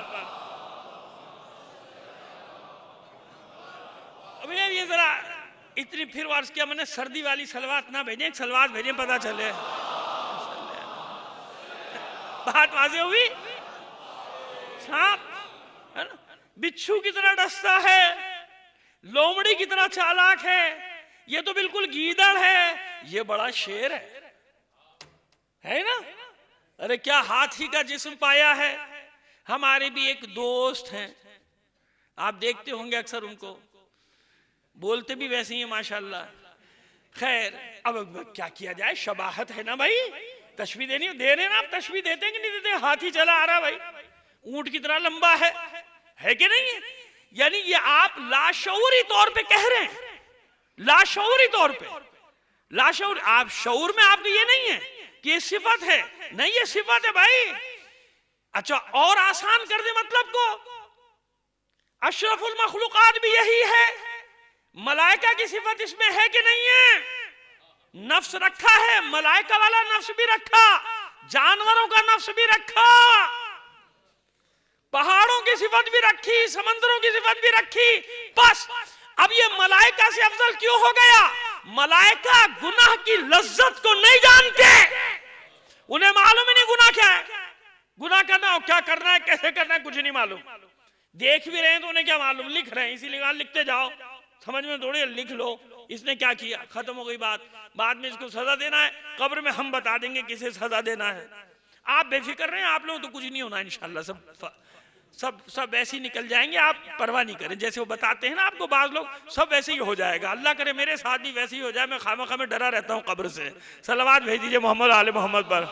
اب یہ ذرا اتنی پھر وارس کیا میں نے سردی والی صلوات نہ بھیجیں، ایک صلوات بھیجیں پتا چلے. بات واضح ہوئی؟ سانپ ہے نا، بچھو کی طرح ڈستا ہے، لومڑی کی طرح چالاک ہے. یہ تو بالکل گیدڑ ہے، یہ بڑا شیر ہے نا. ارے کیا ہاتھی کا جسم پایا ہے. ہمارے بھی ایک دوست ہیں، آپ دیکھتے ہوں گے اکثر ان کو، بولتے بھی ویسے ہی ماشاءاللہ. خیر اب کیا کیا جائے، شباہت ہے نا بھائی، تشبیہ دے رہے نا آپ، تشبیہ دیتے ہیں کہ نہیں دیتے؟ ہاتھی چلا آ رہا بھائی، اونٹ کی طرح لمبا ہے کہ نہیں ہے؟ یعنی یہ آپ لاشعوری طور پہ کہہ رہے ہیں، لاشعوری طور پہ. لاشعور، آپ شعور میں آپ کو یہ نہیں ہے کہ یہ صفت ہے، نہیں یہ صفت ہے بھائی. اچھا اور آسان کر دے مطلب کو، اشرف المخلوقات بھی یہی ہے. ملائکہ کی صفت اس میں ہے کہ نہیں ہے؟ نفس رکھا ہے، ملائکہ والا نفس بھی رکھا، جانوروں کا نفس بھی رکھا، پہاڑوں کی صفت بھی رکھی، سمندروں کی صفت بھی رکھی. بس اب یہ ملائکہ سے افضل کیوں ہو گیا؟ ملائکہ گناہ کی لذت کو نہیں جانتے، انہیں معلوم ہی نہیں گناہ کیا ہے. گناہ کرنا ہو، کیا کرنا ہے، کیسے کرنا ہے، کچھ نہیں معلوم. دیکھ بھی رہے ہیں تو انہیں کیا معلوم، لکھ رہے ہیں، اسی لیے لکھتے جاؤ، سمجھ میں تھوڑی لکھ لو اس نے کیا کیا، ختم ہو گئی بات. بعد میں اس کو سزا دینا ہے، قبر میں ہم بتا دیں گے کسے سزا دینا ہے. آپ بے فکر رہیں، آپ لوگوں تو کچھ نہیں ہونا انشاءاللہ، سب ایسے ہی نکل جائیں گے، آپ پرواہ نہیں کریں. جیسے وہ بتاتے ہیں نا آپ کو بعض لوگ، سب ویسے ہی ہو جائے گا. اللہ کرے میرے ساتھ بھی ویسے ہی ہو جائے. میں خامخواہ میں ڈرا رہتا ہوں قبر سے. صلوات بھیج دیجئے محمد آل محمد پر.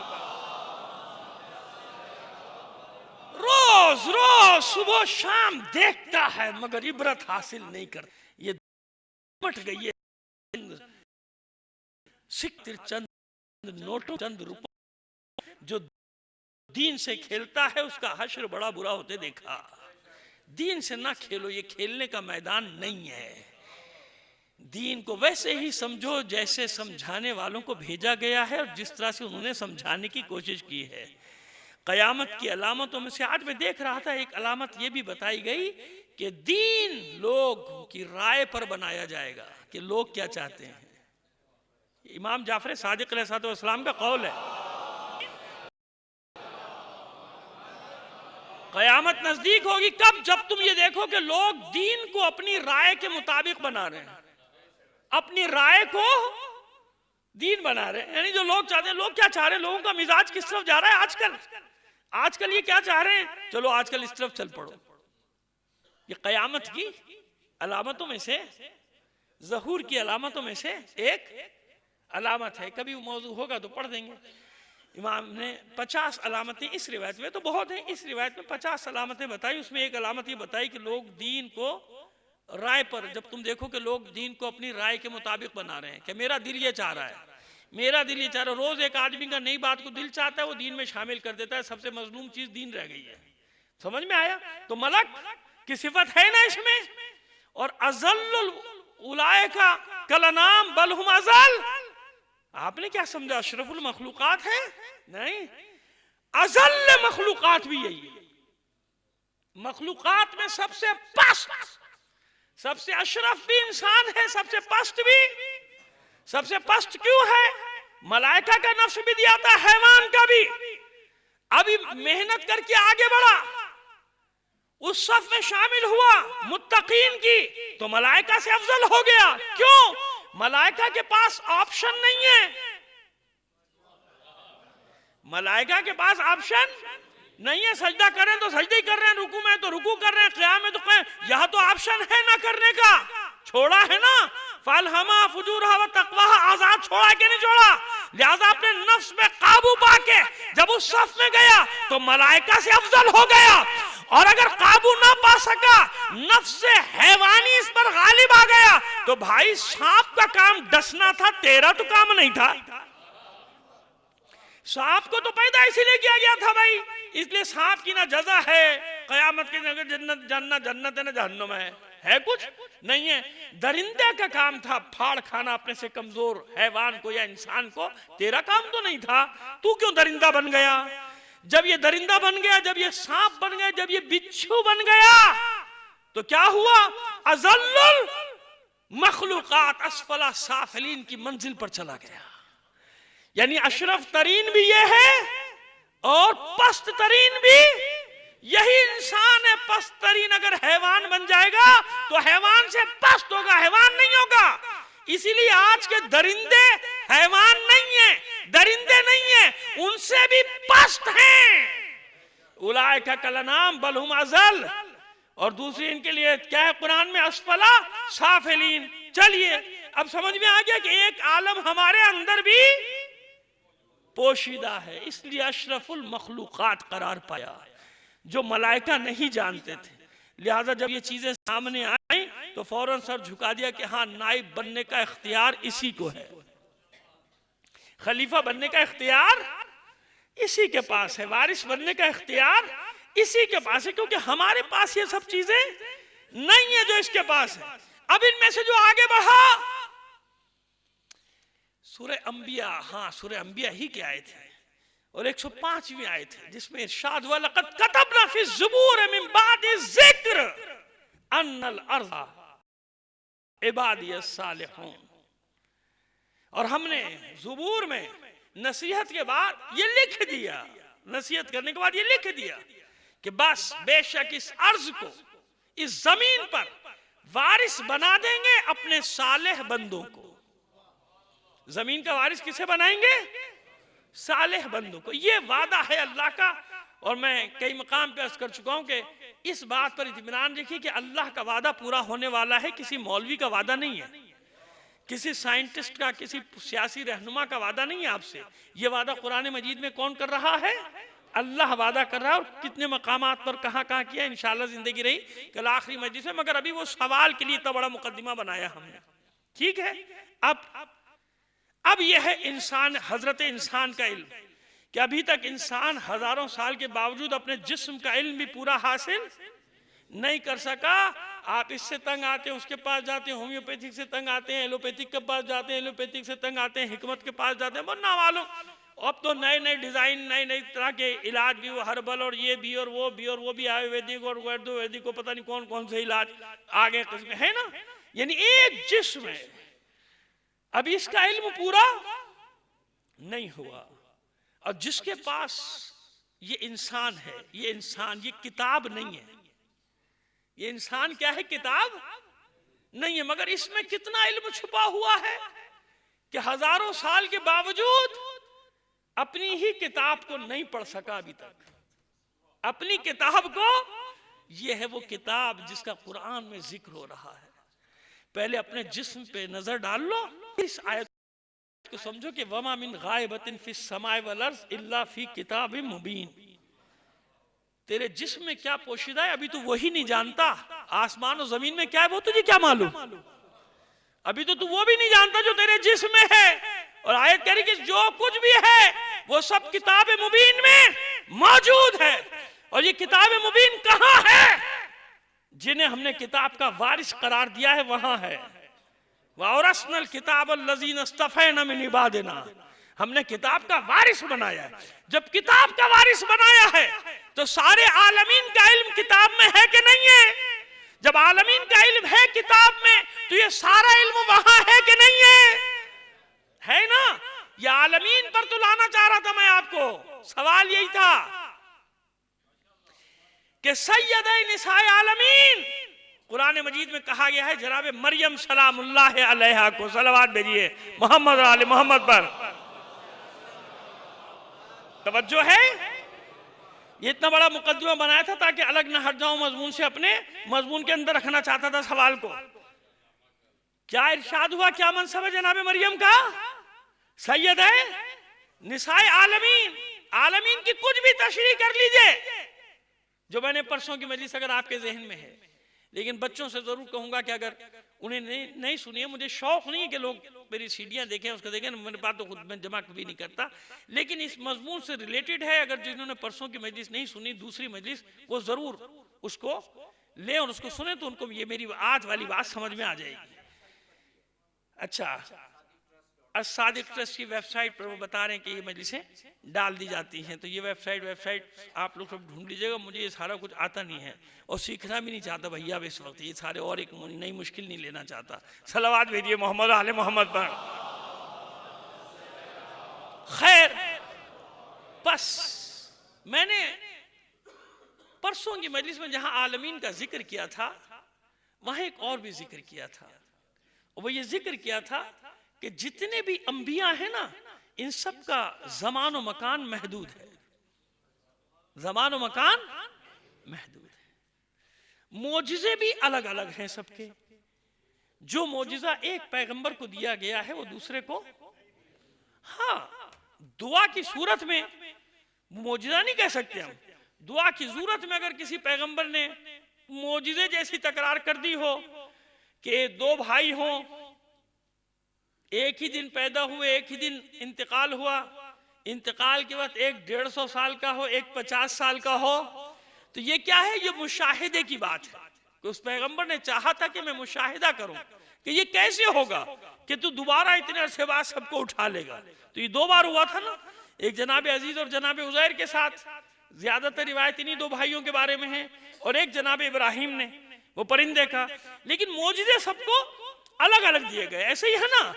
روز روز صبح شام دیکھتا ہے مگر عبرت حاصل نہیں کرتا. یہ مٹ گئی ہے سکتر چند نوٹوں چند روپوں، جو دین سے کھیلتا ہے اس کا حشر بڑا برا ہوتے دیکھا. دین سے نہ کھیلو، یہ کھیلنے کا میدان نہیں ہے. دین کو ویسے ہی سمجھو جیسے سمجھانے والوں کو بھیجا گیا ہے اور جس طرح سے انہوں نے سمجھانے کی کوشش کی ہے. قیامت کی علامتوں میں سے آج میں دیکھ رہا تھا، ایک علامت یہ بھی بتائی گئی کہ دین لوگ کی رائے پر بنایا جائے گا کہ لوگ کیا چاہتے ہیں. امام جعفر صادق علیہ السلام کا قول ہے. قیامت نزدیک ہوگی کب؟ جب تم یہ دیکھو کہ لوگ دین کو اپنی رائے کے مطابق بنا رہے ہیں، اپنی رائے کو دین بنا رہے ہیں. یعنی جو لوگ چاہتے ہیں، لوگ کیا چاہ رہے ہیں، لوگوں کا مزاج کس طرف جا رہا ہے آج کل یہ کیا چاہ رہے ہیں، چلو آج کل اس طرف چل پڑو. یہ قیامت کی علامتوں میں سے، ظہور کی علامتوں میں سے ایک علامت ہے. کبھی وہ موضوع ہوگا تو پڑھ دیں گے. امام نے 50 علامتیں اس روایت میں، تو بہت ہیں، اس روایت میں 50 علامتیں بتائی. اس میں ایک علامت یہ بتائی کہ لوگ دین کو رائے پر، جب تم دیکھو کہ لوگ دین کو اپنی رائے کے مطابق بنا رہے ہیں کہ میرا دل یہ چاہ رہا ہے، میرا دل یہ چاہ رہا ہے. روز ایک آدمی کا نئی بات کو دل چاہتا ہے، وہ دین میں شامل کر دیتا ہے. سب سے مظلوم چیز دین رہ گئی ہے. سمجھ میں آیا؟ تو ملک کی صفت ہے نا اس میں. اور ازل اولئک کالانعام بل ھم اضل. آپ نے کیا سمجھا اشرف المخلوقات ہے؟ نہیں، ازل مخلوقات بھی یہی ہے. مخلوقات میں سب سے پست، سب سے اشرف بھی انسان ہے، سب سے پست بھی. سب سے پست کیوں ہے؟ ملائکہ کا نفس بھی دیا تھا، حیوان کا بھی. ابھی محنت کر کے آگے بڑھا، اس صف میں شامل ہوا متقین کی، تو ملائکہ سے افضل ہو گیا. کیوں؟ ملائکہ کے پاس آپشن نہیں ہے. ملائکہ کے پاس آپشن نہیں ہے. سجدہ کریں تو سجدہ ہی کر رہے ہیں، رکوع میں تو رکوع کر رہے ہیں، قیام میں تو قیام. یہاں تو آپشن ہے نہ کرنے کا، چھوڑا ہے نا. فَالْهَمَا فُجُورَهَا وَتَقْوَاهَا، آزاد چھوڑا کہ نہیں چھوڑا؟ لہذا اپنے نفس میں قابو پا کے جب اس صف میں گیا تو ملائکہ سے افضل ہو گیا. اور اگر قابو نہ پا سکا، نفس سے حیوانی اس پر غالب آ گیا، تو بھائی سانپ کا کام ڈسنا تھا، تیرا تو کام نہیں تھا. سانپ کو تو پیدا اسی لیے کیا گیا تھا بھائی، اس لیے سانپ کی نہ جزا ہے قیامت کی، نہ جنت ہے نہ جہنم ہے کچھ نہیں ہے. درندے کا کام تھا پھاڑ کھانا اپنے سے کمزور حیوان کو یا انسان کو، تیرا کام تو نہیں تھا. تو کیوں درندہ بن گیا؟ جب یہ درندہ بن گیا، جب یہ سانپ بن گیا، جب یہ بچھو بن گیا، تو کیا ہوا؟ اذل المخلوقات اسفل سافلین کی منزل پر چلا گیا. یعنی اشرف ترین بھی یہ ہے اور پست ترین بھی یہی انسان ہے. پست ترین اگر حیوان بن جائے گا تو حیوان سے پست ہوگا، حیوان نہیں ہوگا. اسی لیے آج کے درندے حیوان نہیں ہیں، درندے نہیں ہیں، ان سے بھی پست ہیں. اولئک کالانعام بل ھم اضل. اور دوسری ان کے لیے کیا ہے قرآن میں؟ اسفل سافلین. چلیے اب سمجھ میں آ گیا کہ ایک عالم ہمارے اندر بھی پوشیدہ ہے، اس لیے اشرف المخلوقات قرار پایا، جو ملائکہ نہیں جانتے تھے. لہذا جب یہ چیزیں سامنے آئیں تو فوراً سر جھکا دیا کہ ہاں نائب بننے کا اختیار اسی کو ہے، خلیفہ بننے کا اختیار اسی کے پاس ہے، وارث بننے کا اختیار اسی کے پاس ہے. کیونکہ ہمارے پاس یہ سب چیزیں نہیں ہے جو اس کے پاس ہے۔ اب ان میں سے جو آگے بڑھا سورہ انبیاء، ہاں سورہ انبیاء ہی کے آئے تھے، اور 105ویں آئے تھے جس میں ارشاد ہوا لَقَدْ كَتَبْنَا فِي الزُّبُورِ مِن بَعْدِ الذِّكْرِ أَنَّ الْأَرْضَ عِبَادِيَ الصَّالِحُونَ، اور ہم نے زبور میں نصیحت کے بعد یہ لکھ دیا، نصیحت کرنے کے بعد یہ لکھ دیا کہ بس بے شک اس ارض کو، اس زمین پر وارث بنا دیں گے اپنے صالح بندوں کو۔ زمین کا وارث کسے بنائیں گے؟ صالح بندوں کو۔ یہ وعدہ ہے اللہ کا، اور میں کئی مقام پہ عرض کر چکا ہوں کہ اس بات پر اطمینان رکھیے کہ اللہ کا وعدہ پورا ہونے والا ہے، کسی مولوی کا وعدہ نہیں ہے، کسی سائنٹسٹ کا، کسی سیاسی رہنما کا وعدہ نہیں ہے آپ سے۔ یہ وعدہ قرآن مجید میں کون کر رہا ہے؟ اللہ وعدہ کر رہا ہے، اور کتنے مقامات پر کہاں کہاں کیا، انشاءاللہ زندگی رہی کل آخری مجلس میں، مگر ابھی وہ سوال کے لیے اتنا بڑا مقدمہ بنایا ہم نے، ٹھیک ہے۔ اب یہ ہے انسان، حضرت انسان کا علم، کہ ابھی تک انسان ہزاروں سال کے باوجود اپنے جسم کا علم بھی پورا حاصل نہیں کر سکا۔ آپ اس سے تنگ آتے ہیں اس کے پاس جاتے ہیں، ہومیوپیتھک سے تنگ آتے ہیں ایلوپیتھک کے پاس جاتے ہیں، ایلوپیتھک سے تنگ آتے ہیں حکمت کے پاس جاتے ہیں، بننا معلوم۔ اب تو نئے نئے ڈیزائن، نئے نئے طرح کے علاج بھی، وہ ہربل اور یہ بھی اور وہ بھی، اور وہ بھی آیویدک اور ویدک کو پتہ نہیں کون کون سے علاج آگے قسم ہے نا۔ یعنی ایک جسم ہے، اب اس کا علم پورا نہیں ہوا، اور جس کے پاس یہ انسان ہے، یہ انسان، یہ کتاب نہیں ہے، یہ انسان کیا ہے؟ کتاب نہیں ہے، مگر اس میں کتنا علم چھپا ہوا ہے کہ ہزاروں سال کے باوجود اپنی ہی کتاب کو نہیں پڑھ سکا ابھی تک۔ اپنی کتاب کو، یہ ہے وہ کتاب جس کا قرآن میں ذکر ہو رہا ہے۔ پہلے اپنے جسم پہ نظر ڈال لو، اس آیت کو سمجھو کہ وَمَا مِن غَائِبَةٍ فِي السَّمَاءِ وَالْأَرْضِ إِلَّا فِي كِتَابٍ مُبِينٍ۔ تیرے جسم میں کیا پوشیدہ ہے ابھی تو وہی نہیں جانتا، آسمان و زمین میں کیا ہے وہ تجھے کیا معلوم؟ ابھی تو وہ بھی نہیں جانتا جو تیرے جسم میں ہے، اور آیت کہہ رہی کہ جو کچھ بھی ہے وہ سب کتاب مبین میں موجود ہے۔ اور یہ کتاب مبین کہاں ہے؟ جنہیں ہم نے کتاب کا وارث قرار دیا ہے وہاں ہے۔ وَأَوْرَثْنَا الْكِتَابَ الَّذِينَ اصْطَفَيْنَا مِنْ عِبَادِنَا، ہم نے کتاب کا وارث بنایا ہے۔ جب کتاب کا وارث بنایا ہے تو سارے عالمین کا علم کتاب میں ہے کہ نہیں ہے؟ جب عالمین کا علم ہے کتاب میں تو یہ سارا علم وہاں ہے کہ نہیں ہے؟ ہے نا؟ یہ عالمین پر تو لانا چاہ رہا تھا میں آپ کو، سوال یہی تھا کہ سید نساء عالمین قرآن مجید میں کہا گیا ہے جناب مریم سلام اللہ علیہا کو صلوات بھیجئے محمد اور آل محمد پر۔ توجہ ہے؟ یہ اتنا بڑا مقدمہ بنایا تھا تاکہ الگ نہ ہٹ جاؤں مضمون سے، اپنے مضمون کے اندر رکھنا چاہتا تھا سوال کو۔ کیا ارشاد ہوا، کیا منصب ہے جناب مریم کا؟ سید ہے نساء عالمین۔ عالمین کی کچھ بھی تشریح کر لیجئے جو میں نے پرسوں کی مجلس اگر آپ کے ذہن میں ہے، لیکن بچوں سے ضرور کہوں گا کہ اگر انہیں نہیں سنی ہے، مجھے شوق نہیں ہے کہ لوگ میری سیڈیاں دیکھیں، اس کو دیکھیں، میرے بات تو خود میں جمع کبھی نہیں کرتا، لیکن اس مضمون سے ریلیٹڈ ہے، اگر جنہوں نے پرسوں کی مجلس نہیں سنی، دوسری مجلس، وہ ضرور اس کو لیں اور اس کو سنیں تو ان کو یہ میری آج والی بات سمجھ میں آ جائے گی۔ اچھا، الصادق ٹرسٹ کی ویب سائٹ پر وہ بتا رہے ہیں کہ یہ مجلسیں ڈال دی جاتی ہیں، تو یہ ویب سائٹ آپ لوگ سب ڈھونڈ لیجئے گا، مجھے یہ سارا کچھ آتا نہیں ہے اور سیکھنا بھی نہیں چاہتا بھیا اب اس وقت، یہ سارے اور ایک نئی مشکل نہیں لینا چاہتا۔ صلوات بھیجئے محمد و آل محمد پر۔ خیر، بس میں نے پرسوں کی مجلس میں جہاں عالمین کا ذکر کیا تھا وہاں ایک اور بھی ذکر کیا تھا، وہ یہ ذکر کیا تھا کہ جتنے بھی انبیاء ہیں نا، ان سب کا زمان و مکان محدود ہے، زمان و مکان محدود ہے۔ معجزے بھی الگ الگ ہیں سب کے، جو معجزہ ایک پیغمبر کو دیا گیا ہے وہ دوسرے کو، ہاں دعا کی صورت میں معجزہ نہیں کہہ سکتے ہم، دعا کی صورت میں اگر کسی پیغمبر نے معجزے جیسی تکرار کر دی ہو کہ دو بھائی ہوں، ایک ہی دن پیدا ہوئے، ایک ہی دن انتقال ہوا، انتقال کے وقت ایک 150 سال کا ہو، ایک 50 سال کا ہو، تو یہ کیا ہے؟ یہ مشاہدے کی بات ہے، کہ اس پیغمبر نے چاہا تھا کہ میں مشاہدہ کروں کہ یہ کیسے ہوگا کہ تو دوبارہ اتنے عرصے بعد سب کو اٹھا لے گا. تو یہ 2 بار ہوا تھا نا, ایک جناب عزیز اور جناب عزیر کے ساتھ, زیادہ تر روایت انہی 2 بھائیوں کے بارے میں ہیں, اور ایک جناب ابراہیم نے وہ پرندے کا. لیکن معجزے سب کو الگ الگ دیے گئے, ایسے ہی ہے نا,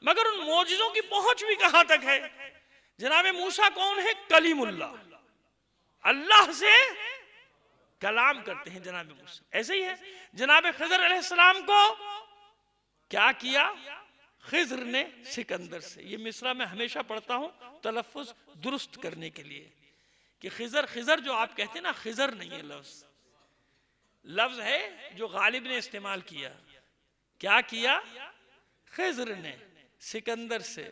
مگر ان معجزوں کی پہنچ بھی کہاں تک ہے. جناب موسیٰ کون ہے؟ کلیم اللہ, اللہ سے کلام کرتے ہیں جناب موسیٰ. ایسے ہی ہے جناب خضر علیہ السلام کو کیا کیا خضر نے سکندر سے. یہ مصرع میں ہمیشہ پڑھتا ہوں تلفظ درست کرنے کے لیے کہ خضر جو آپ کہتے ہیں نا, خضر نہیں ہے لفظ ہے جو غالب نے استعمال کیا. کیا کیا؟ خضر نے سکندر سے.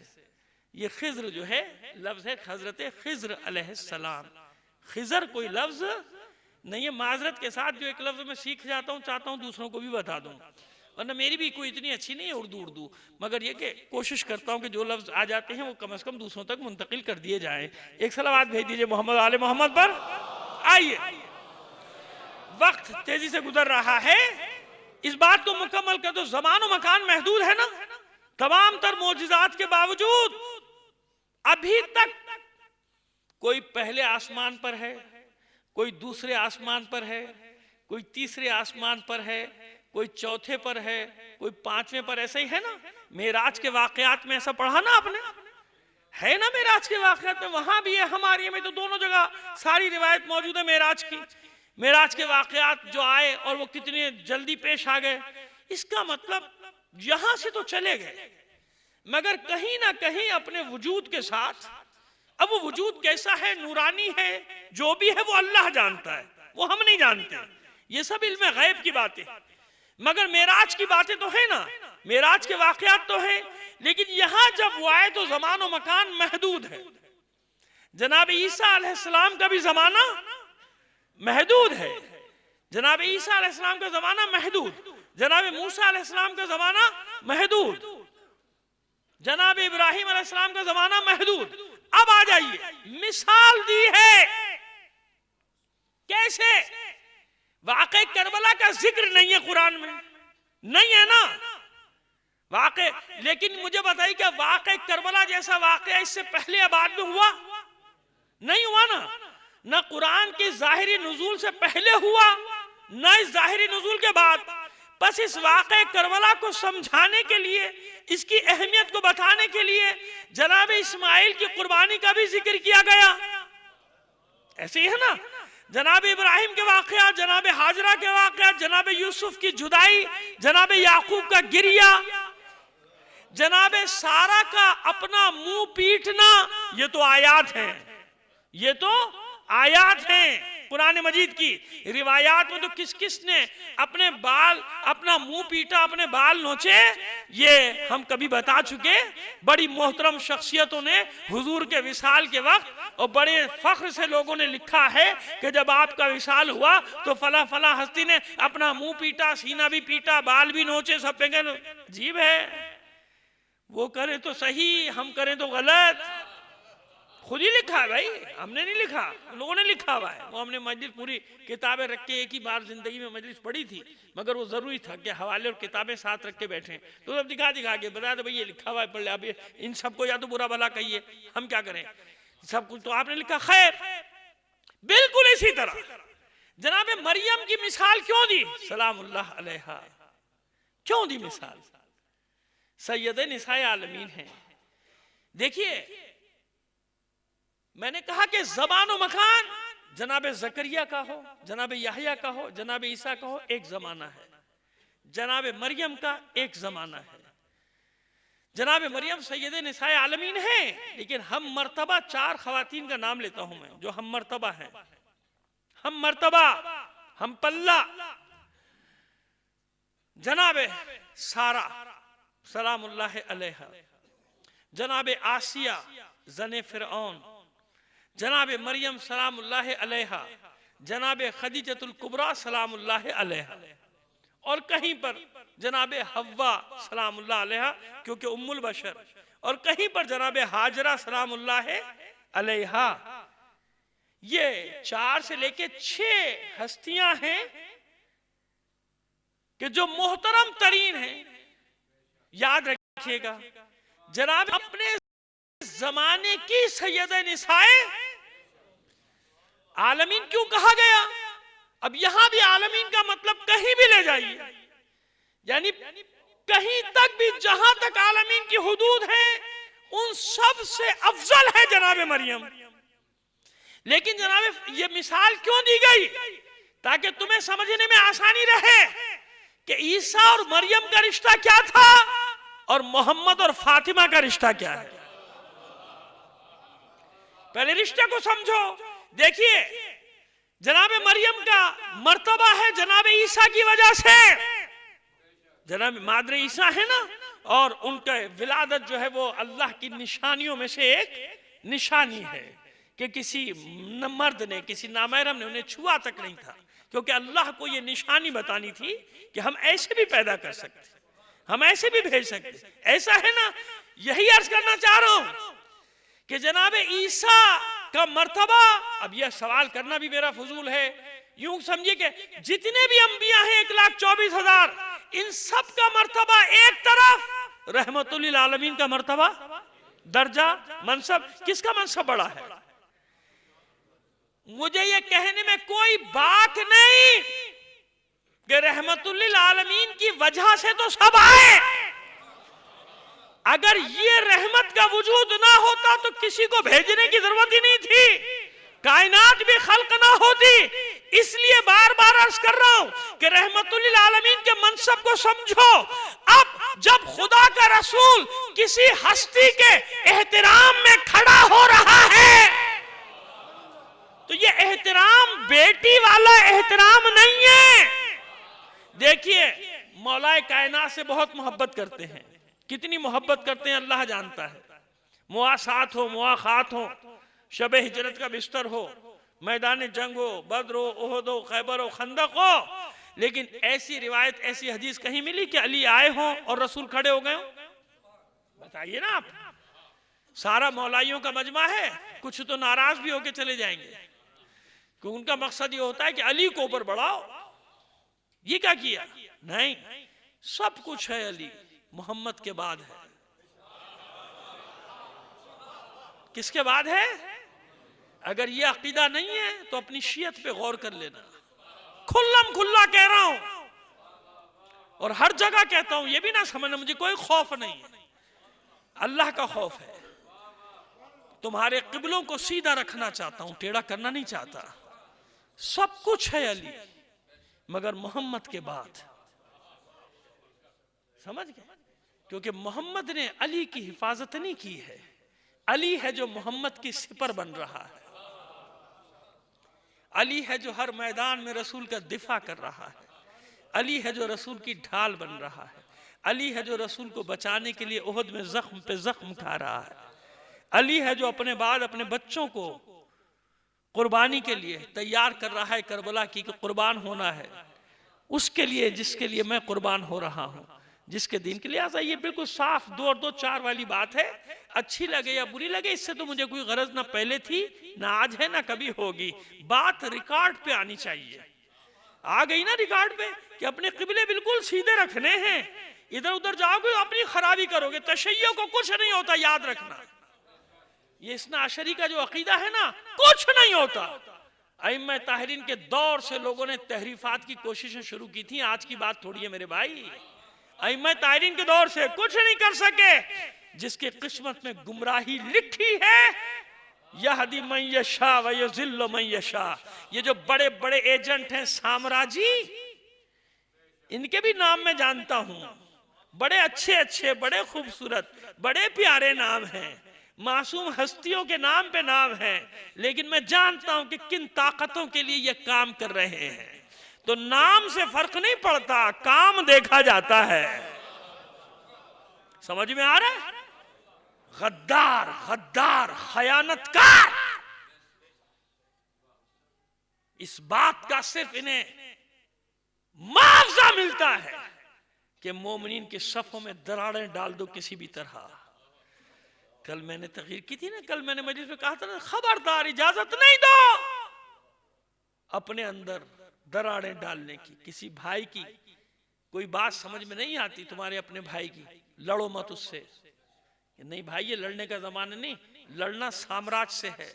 یہ خضر جو ہے لفظ ہے حضرت خضر علیہ السلام. خضر کوئی لفظ نہیں ہے. معذرت کے ساتھ جو ایک لفظ میں سیکھ جاتا ہوں چاہتا ہوں دوسروں کو بھی بتا دوں, ورنہ میری بھی کوئی اتنی اچھی نہیں ہے اردو, مگر یہ کہ کوشش کرتا ہوں کہ جو لفظ آ جاتے ہیں وہ کم از کم دوسروں تک منتقل کر دیے جائیں. ایک صلوات بھیج دیجئے محمد آل محمد پر. آئیے, وقت تیزی سے گزر رہا ہے, اس بات کو مکمل کر دو, زمان و مکان محدود ہے نا. تمام تر معجزات کے باوجود ابھی تک کوئی پہلے آسمان پر ہے, کوئی دوسرے آسمان پر ہے, کوئی تیسرے آسمان پر ہے, کوئی چوتھے پر ہے, کوئی 5ویں پر. ایسا ہی ہے نا. معراج کے واقعات میں ایسا پڑھا نا آپ نے, ہے نا معراج کے واقعات میں, وہاں بھی ہے ہماری میں تو دونوں جگہ ساری روایت موجود ہے معراج کی. معراج کے واقعات جو آئے اور وہ کتنے جلدی پیش آ گئے, اس کا مطلب یہاں سے تو چلے گئے مگر کہیں نہ کہیں اپنے وجود کے ساتھ. اب وہ وجود کیسا ہے, نورانی ہے, جو بھی ہے وہ اللہ جانتا ہے, وہ ہم نہیں جانتے. یہ سب علم غیب کی باتیں, مگر معراج کی باتیں تو ہیں نا, معراج کے واقعات تو ہیں. لیکن یہاں جب وہ آئے تو زمان و مکان محدود ہے. جناب عیسیٰ علیہ السلام کا بھی زمانہ محدود ہے, جناب عیسیٰ علیہ السلام کا زمانہ محدود, جناب موسیٰ علیہ السلام کا زمانہ محدود, جناب ابراہیم علیہ السلام کا زمانہ محدود. اب آ جائیے, مثال دی ہے کیسے. واقع کربلا کا ذکر نہیں ہے قرآن میں, نہیں ہے نا واقع. لیکن مجھے بتائیے کہ واقع کربلا جیسا واقعہ اس سے پہلے آباد میں ہوا؟ نہیں ہوا نا. نہ قرآن کی ظاہری نزول سے پہلے ہوا, نہ اس ظاہری نزول کے بعد. بس اس واقع کربلا کو سمجھانے کے لیے, اس کی اہمیت کو بتانے کے لیے جناب اسماعیل کی قربانی کا بھی ذکر کیا گیا. ایسے ہی ہے نا. جناب ابراہیم کے واقعات, جناب حاجرہ کے واقعات, جناب یوسف کی جدائی, جناب یعقوب کا گریہ, جناب سارہ کا اپنا منہ پیٹنا, یہ تو آیات ہیں, یہ تو آیات ہیں قرآن مجید کی. روایات میں تو کس کس نے اپنے بال, اپنا منہ پیٹا, اپنے بال نوچے, یہ ہم کبھی بتا چکے. بڑی محترم شخصیتوں نے حضور کے وصال کے وقت اور بڑے فخر سے لوگوں نے لکھا ہے کہ جب آپ کا وصال ہوا تو فلاں فلاں ہستی نے اپنا منہ پیٹا, سینہ بھی پیٹا, بال بھی نوچے, سب پہ گئے. عجیب ہے, وہ کریں تو صحیح, ہم کریں تو غلط. خود ہی لکھا ہے بھائی, ہم نے نہیں لکھا, لوگوں نے لکھا ہوا ہے. وہ ہم نے مجلس پوری کتابیں رکھ کے ایک ہی بار زندگی میں مجلس پڑھی تھی, مگر وہ ضروری تھا کہ حوالے اور کتابیں ساتھ رکھ کے بیٹھیں. تو سب دکھا کے بتا دے بھائی یہ لکھا ہوا ہے, پڑھ لے. اب ان سب کو یا تو برا بھلا کہیے, ہم کیا کریں, سب کچھ تو آپ نے لکھا. خیر, بالکل اسی طرح جناب مریم کی مثال کیوں دی سلام اللہ علیہا, کیوں دی مثال؟ سید نساء عالمین ہیں. دیکھیے میں نے کہا کہ زمان و مکان جناب زکریا کا ہو, جناب یحییٰ کا ہو, جناب عیسیٰ کا ہو, ایک زمانہ ہے. جناب مریم کا ایک زمانہ ہے. جناب مریم سید نساء عالمین ہیں, لیکن ہم مرتبہ 4 خواتین کا نام لیتا ہوں میں جو ہم مرتبہ ہیں. ہم مرتبہ, ہم پلہ. جناب سارہ سلام اللہ علیہا, جناب آسیہ زن فرعون, جناب مریم سلام اللہ علیہا, جناب خدیجۃ الکبریٰ سلام اللہ علیہا, اور کہیں پر جناب حوا سلام اللہ علیہا کیونکہ ام البشر, اور کہیں پر جناب حاجرہ سلام اللہ علیہا. یہ 4 سے لے کے 6 ہستیاں ہیں کہ جو محترم ترین ہیں، یاد رکھیے گا جناب اپنے زمانے کی سیدہ نساء عالمین کیوں کہا گیا؟ اب یہاں بھی عالمین کا مطلب کہیں بھی لے جائیے، یعنی کہیں تک بھی جہاں تک عالمین کی حدود ہیں ان سب سے افضل ہے جناب مریم۔ لیکن جناب یہ مثال کیوں دی گئی؟ تاکہ تمہیں سمجھنے میں آسانی رہے کہ عیسیٰ اور مریم کا رشتہ کیا تھا اور محمد اور فاطمہ کا رشتہ کیا ہے۔ پہلے رشتہ کو سمجھو۔ دیکھیے جناب مریم کا مرتبہ ہے جناب عیسیٰ کی وجہ سے، جناب مادر عیسیٰ ہے نا، اور ان کا ولادت جو ہے وہ اللہ کی نشانیوں میں سے ایک نشانی ہے کہ کسی مرد نے، کسی نامحرم نے انہیں چھوا تک نہیں تھا، کیونکہ اللہ کو یہ نشانی بتانی تھی کہ ہم ایسے بھی پیدا کر سکتے، ہم ایسے بھی بھیج سکتے۔ ایسا ہے نا، یہی عرض کرنا چاہ رہا ہوں کہ جناب عیسیٰ کا مرتبہ، اب یہ سوال کرنا بھی میرا فضول ہے، یوں سمجھے کہ جتنے بھی انبیاء ہیں 1,24,000، ان سب کا مرتبہ ایک طرف، رحمت للعالمین کا مرتبہ، درجہ، منصب، کس کا منصب بڑا ہے؟ مجھے یہ کہنے میں کوئی بات نہیں کہ رحمت للعالمین کی وجہ سے تو سب آئے، اگر یہ رحمت کا وجود نہ ہوتا تو کسی کو بھیجنے کی ضرورت ہی نہیں تھی، کائنات بھی خلق نہ ہوتی۔ اس لیے بار بار عرض کر رہا ہوں کہ رحمت للعالمین کے منصب کو سمجھو۔ اب جب خدا کا رسول کسی ہستی کے احترام میں کھڑا ہو رہا ہے تو یہ احترام بیٹی والا احترام نہیں ہے۔ دیکھیے مولا کائنات سے بہت محبت کرتے ہیں، کتنی محبت کرتے ہیں اللہ جانتا ہے، مواسات ہو، مواخات ہو، شب ہجرت کا بستر ہو، میدان جنگ ہو، بدر ہو، احد ہو، خیبر ہو، خندق ہو، لیکن ایسی روایت، ایسی حدیث کہیں ملی کہ علی آئے ہوں اور رسول کھڑے ہو گئے ہوں؟ بتائیے نا آپ۔ سارا مولائیوں کا مجمع ہے، کچھ تو ناراض بھی ہو کے چلے جائیں گے کہ ان کا مقصد یہ ہوتا ہے کہ علی کو اوپر بڑھاؤ، یہ کیا کیا؟ نہیں، سب کچھ ہے علی، محمد کے بعد ہے۔ کس کے بعد ہے؟ اگر یہ عقیدہ نہیں ہے تو اپنی شیعت پہ غور کر لینا، کھلم کھلا کہہ رہا ہوں اور ہر جگہ کہتا ہوں، یہ بھی نہ سمجھنا مجھے کوئی خوف نہیں ہے، اللہ کا خوف ہے۔ تمہارے قبلوں کو سیدھا رکھنا چاہتا ہوں، ٹیڑھا کرنا نہیں چاہتا۔ سب کچھ ہے علی، مگر محمد کے بعد، سمجھ گئے؟ کیونکہ محمد نے علی کی حفاظت نہیں کی ہے، علی ہے جو محمد کی سپر بن رہا ہے، علی ہے جو ہر میدان میں رسول کا دفاع کر رہا ہے، علی ہے جو رسول کی ڈھال بن رہا ہے، علی ہے جو رسول کو بچانے کے لیے احد میں زخم پہ زخم کھا رہا ہے، علی ہے جو اپنے بعد اپنے بچوں کو قربانی کے لیے تیار کر رہا ہے، کربلا کی کہ قربان ہونا ہے اس کے لیے جس کے لیے میں قربان ہو رہا ہوں، جس کے دین کے لیے۔ آسا یہ بالکل صاف 2 اور 2 4 والی بات ہے، اچھی لگے یا بری لگے اس سے تو مجھے کوئی غرض نہ پہلے تھی، نہ آج ہے، نہ کبھی ہوگی۔ بات ریکارڈ پہ آنی چاہیے، آ گئی نا ریکارڈ پہ کہ اپنے قبلے بالکل سیدھے رکھنے ہیں، ادھر ادھر جاؤ گے اپنی خرابی کرو گے۔ تشیع کو کچھ نہیں ہوتا، یاد رکھنا، یہ اثنا عشری کا جو عقیدہ ہے نا، کچھ نہیں ہوتا۔ ائمہ طاہرین کے دور سے لوگوں نے تحریفات کی کوششیں شروع کی تھی، آج کی بات تھوڑی ہے میرے بھائی۔ ائمہ طاہرین کے دور سے کچھ نہیں کر سکے، جس کی قسمت میں گمراہی لکھی ہے، یہدی من یشاء ویضل من یشاء۔ یہ جو بڑے بڑے ایجنٹ ہیں سامراجی، ان کے بھی نام میں جانتا ہوں، بڑے اچھے اچھے، بڑے خوبصورت، بڑے پیارے نام ہیں، معصوم ہستیوں کے نام پہ نام ہیں، لیکن میں جانتا ہوں کہ کن طاقتوں کے لیے یہ کام کر رہے ہیں۔ تو نام سے فرق نہیں پڑتا، کام دیکھا جاتا ہے۔ سمجھ میں آ رہا ہے؟ غدار، غدار، خیانتکار، اس بات کا صرف انہیں معاوضہ ملتا ہے کہ مومنین کے صفوں میں دراڑیں ڈال دو کسی بھی طرح۔ کل میں نے تقریر کی تھی نا، کل میں نے مجلس میں کہا تھا نا، خبردار اجازت نہیں دو اپنے اندر دراڑیں ڈالنے کی، کسی بھائی کی کوئی بات سمجھ میں نہیں آتی تمہارے اپنے بھائی کی، لڑو مت اس سے. نہیں بھائی، یہ لڑنے کا زمانہ نہیں، لڑنا سامراج سے ہے،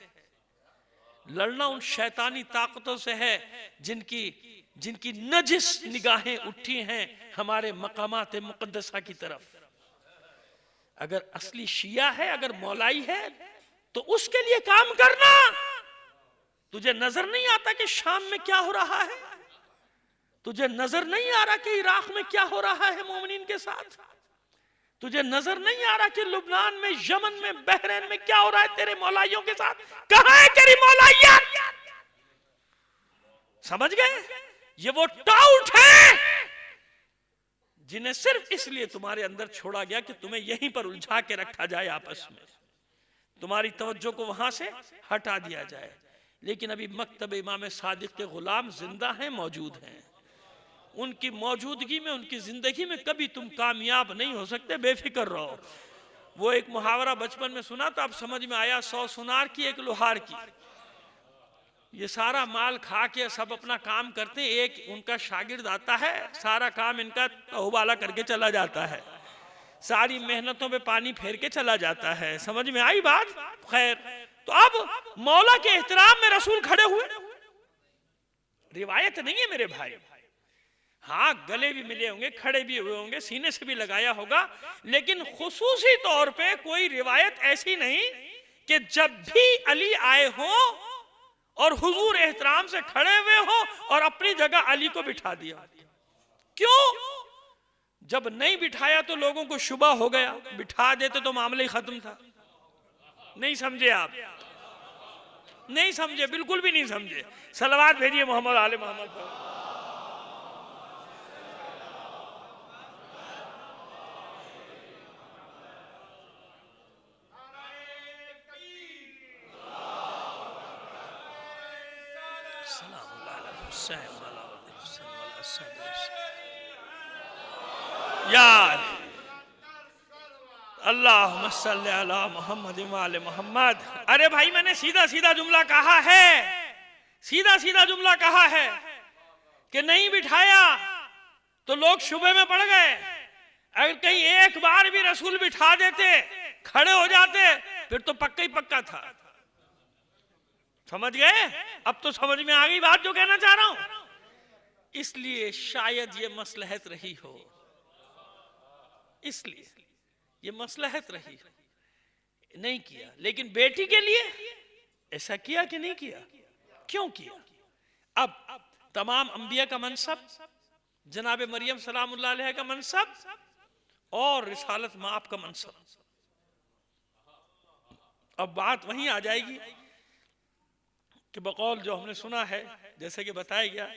لڑنا ان شیطانی طاقتوں سے ہے جن کی نجس نگاہیں اٹھی ہیں ہمارے مقامات مقدسہ کی طرف. اگر اصلی شیعہ ہے، اگر مولائی ہے، تو اس کے لیے کام کرنا. تجھے نظر نہیں آتا کہ شام میں کیا ہو رہا ہے؟ تجھے نظر نہیں آ رہا کہ عراق میں کیا ہو رہا ہے مومنین کے ساتھ؟ تجھے نظر نہیں آ رہا کہ لبنان میں، یمن میں، بحرین میں کیا ہو رہا ہے تیرے مولائیوں کے ساتھ؟ کہاں ہے تیری مولائیت؟ سمجھ گئے؟ یہ وہ ٹاؤٹ ہیں جنہیں صرف اس لیے تمہارے اندر چھوڑا گیا کہ تمہیں یہیں پر الجھا کے رکھا جائے، آپس میں تمہاری توجہ کو وہاں سے ہٹا دیا جائے. لیکن ابھی مکتب امام صادق کے غلام زندہ ہیں، موجود ہیں. ان کی موجودگی میں، ان کی زندگی میں کبھی تم کامیاب نہیں ہو سکتے، بے فکر رہو. وہ ایک محاورہ بچپن میں سنا تھا، اب سمجھ میں آیا، 100 سنار کی ایک لوہار کی. یہ سارا مال کھا کے سب اپنا کام کرتے ہیں، ایک ان کا شاگرد آتا ہے، سارا کام ان کا تہوبالا کر کے چلا جاتا ہے، ساری محنتوں پہ پانی پھیر کے چلا جاتا ہے. سمجھ میں آئی بات؟ خیر، تو اب مولا کے احترام میں رسول کھڑے ہوئے. روایت نہیں ہے میرے بھائی، ہاں گلے بھی ملے ہوں گے، کھڑے بھی ہوئے ہوں گے، سینے سے بھی لگایا ہوگا، لیکن خصوصی طور پہ کوئی روایت ایسی نہیں کہ جب بھی علی آئے ہوں اور حضور احترام سے کھڑے ہوئے ہوں اور اپنی جگہ علی کو بٹھا دیا. کیوں؟ جب نہیں بٹھایا تو لوگوں کو شبہ ہو گیا، بٹھا دیتے تو معاملہ ہی ختم تھا. نہیں سمجھے آپ؟ نہیں سمجھے، بالکل بھی نہیں سمجھے. صلوات بھیجئے محمد آل محمد پر. یار اللہم صلی علی محمد وآل محمد. ارے بھائی، میں نے سیدھا سیدھا جملہ کہا ہے، سیدھا سیدھا جملہ کہا ہے کہ نہیں بٹھایا تو لوگ شبہ میں پڑ گئے. اگر کہیں ایک بار بھی رسول بٹھا دیتے، کھڑے ہو جاتے، پھر تو پکا ہی پکا تھا. سمجھ گئے؟ اب تو سمجھ میں آگئی بات جو کہنا چاہ رہا ہوں. اس لیے شاید یہ مصلحت رہی ہو، اس لیے یہ مصلحت رہی، نہیں کیا. لیکن بیٹی کے لیے ایسا کیا کہ نہیں کیا؟ کیوں کیا؟ اب تمام انبیاء کا منصب، جناب مریم سلام اللہ علیہ کا منصب، اور رسالت مآب کا منصب. اب بات وہیں آ جائے گی کہ بقول جو ہم نے سنا ہے، جیسے کہ بتایا گیا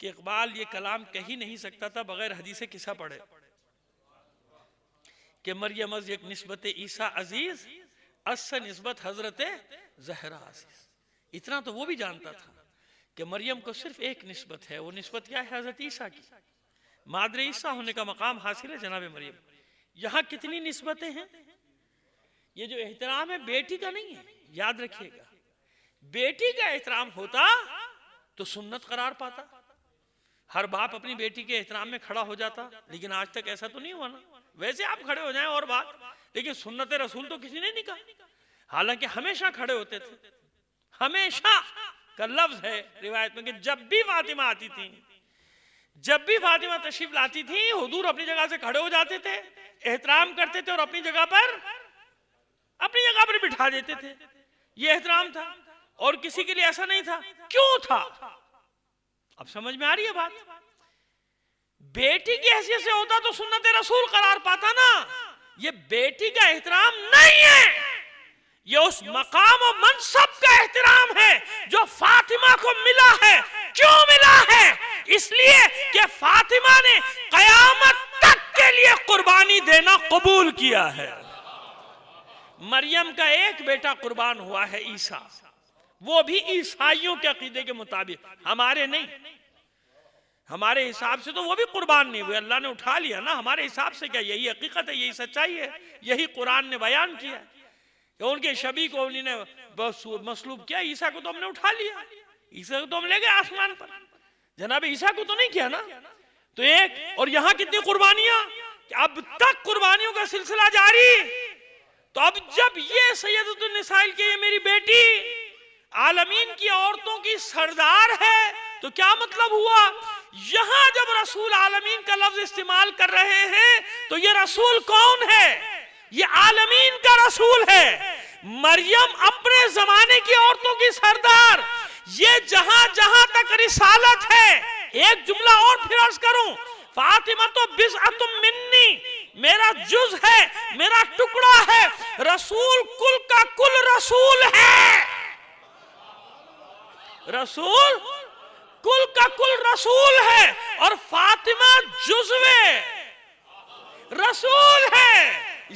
کہ اقبال یہ کلام کہی نہیں سکتا تھا بغیر حدیث قصہ پڑھے، کہ مریم از ایک نسبت عیسیٰ عزیز، اس سے نسبت حضرت زہرا عزیز. اتنا تو وہ بھی جانتا تھا کہ مریم کو صرف ایک نسبت ہے، وہ نسبت کیا ہے؟ حضرت عیسیٰ کی. مادر عیسیٰ ہونے کا مقام حاصل ہے جناب مریم. یہاں کتنی نسبتیں ہیں؟ یہ جو احترام ہے بیٹی کا نہیں ہے، یاد رکھیے گا. بیٹی کا احترام ہوتا تو سنت قرار پاتا، ہر باپ اپنی بیٹی کے احترام میں کھڑا ہو جاتا. لیکن آج تک ایسا تو نہیں ہوا نا. ویسے آپ کھڑے ہو جائیں اور بات، لیکن سنت رسول تو کسی نے نہیں کہا. حالانکہ ہمیشہ کھڑے ہوتے تھے. ہمیشہ کا لفظ ہے روایت میں کہ جب بھی فاطمہ آتی تھی، جب بھی فاطمہ تشریف لاتی تھی، حضور اپنی جگہ سے کھڑے ہو جاتے تھے، احترام کرتے تھے اور اپنی جگہ پر بٹھا دیتے تھے. یہ احترام تھا، اور کسی کے لیے ایسا نہیں تھا. کیوں تھا؟ اب سمجھ میں آ رہی ہے بات؟ بیٹی کی حیثیت سے ہوتا تو سنت رسول قرار پاتا نا. یہ بیٹی کا احترام نہیں ہے، یہ اس مقام و منصب کا احترام ہے جو فاطمہ کو ملا ہے. کیوں ملا ہے؟ اس لیے کہ فاطمہ نے قیامت تک کے لیے قربانی دینا قبول کیا ہے. مریم کا ایک بیٹا قربان ہوا ہے، عیسیٰ، وہ بھی عیسائیوں کے عقیدے کے مطابق، ہمارے نہیں. ہمارے حساب سے تو وہ بھی قربان نہیں ہوئے، اللہ نے اٹھا لیا نا. ہمارے حساب سے کیا؟ یہی حقیقت ہے، یہی سچائی ہے، یہی قرآن نے بیان کیا کہ ان کے شبیہ کو انہوں نے مصلوب کیا. عیسیٰ کو تو ہم نے اٹھا لیا، عیسیٰ کو تو ہم لے گئے آسمان پر، جناب عیسیٰ کو تو نہیں کیا نا. تو ایک اور یہاں کتنی قربانیاں، کہ اب تک قربانیوں کا سلسلہ جاری. تو اب جب یہ سیدۃ النساء کی یہ میری بیٹی عالمین کی عورتوں کی سردار ہے تو کیا مطلب ہوا؟ یہاں جب رسول عالمین کا لفظ استعمال کر رہے ہیں تو یہ رسول کون ہے؟ یہ عالمین کا رسول ہے. مریم اپنے زمانے کی عورتوں کی سردار. یہ جہاں جہاں تک رسالت ہے. ایک جملہ اور پھر عرض کروں، فاطمہ تو بضعۃ منی، میرا جز ہے، میرا ٹکڑا ہے. رسول کل کا کل رسول ہے، رسول کل کا کل رسول ہے، اور فاطمہ جزوے رسول ہے.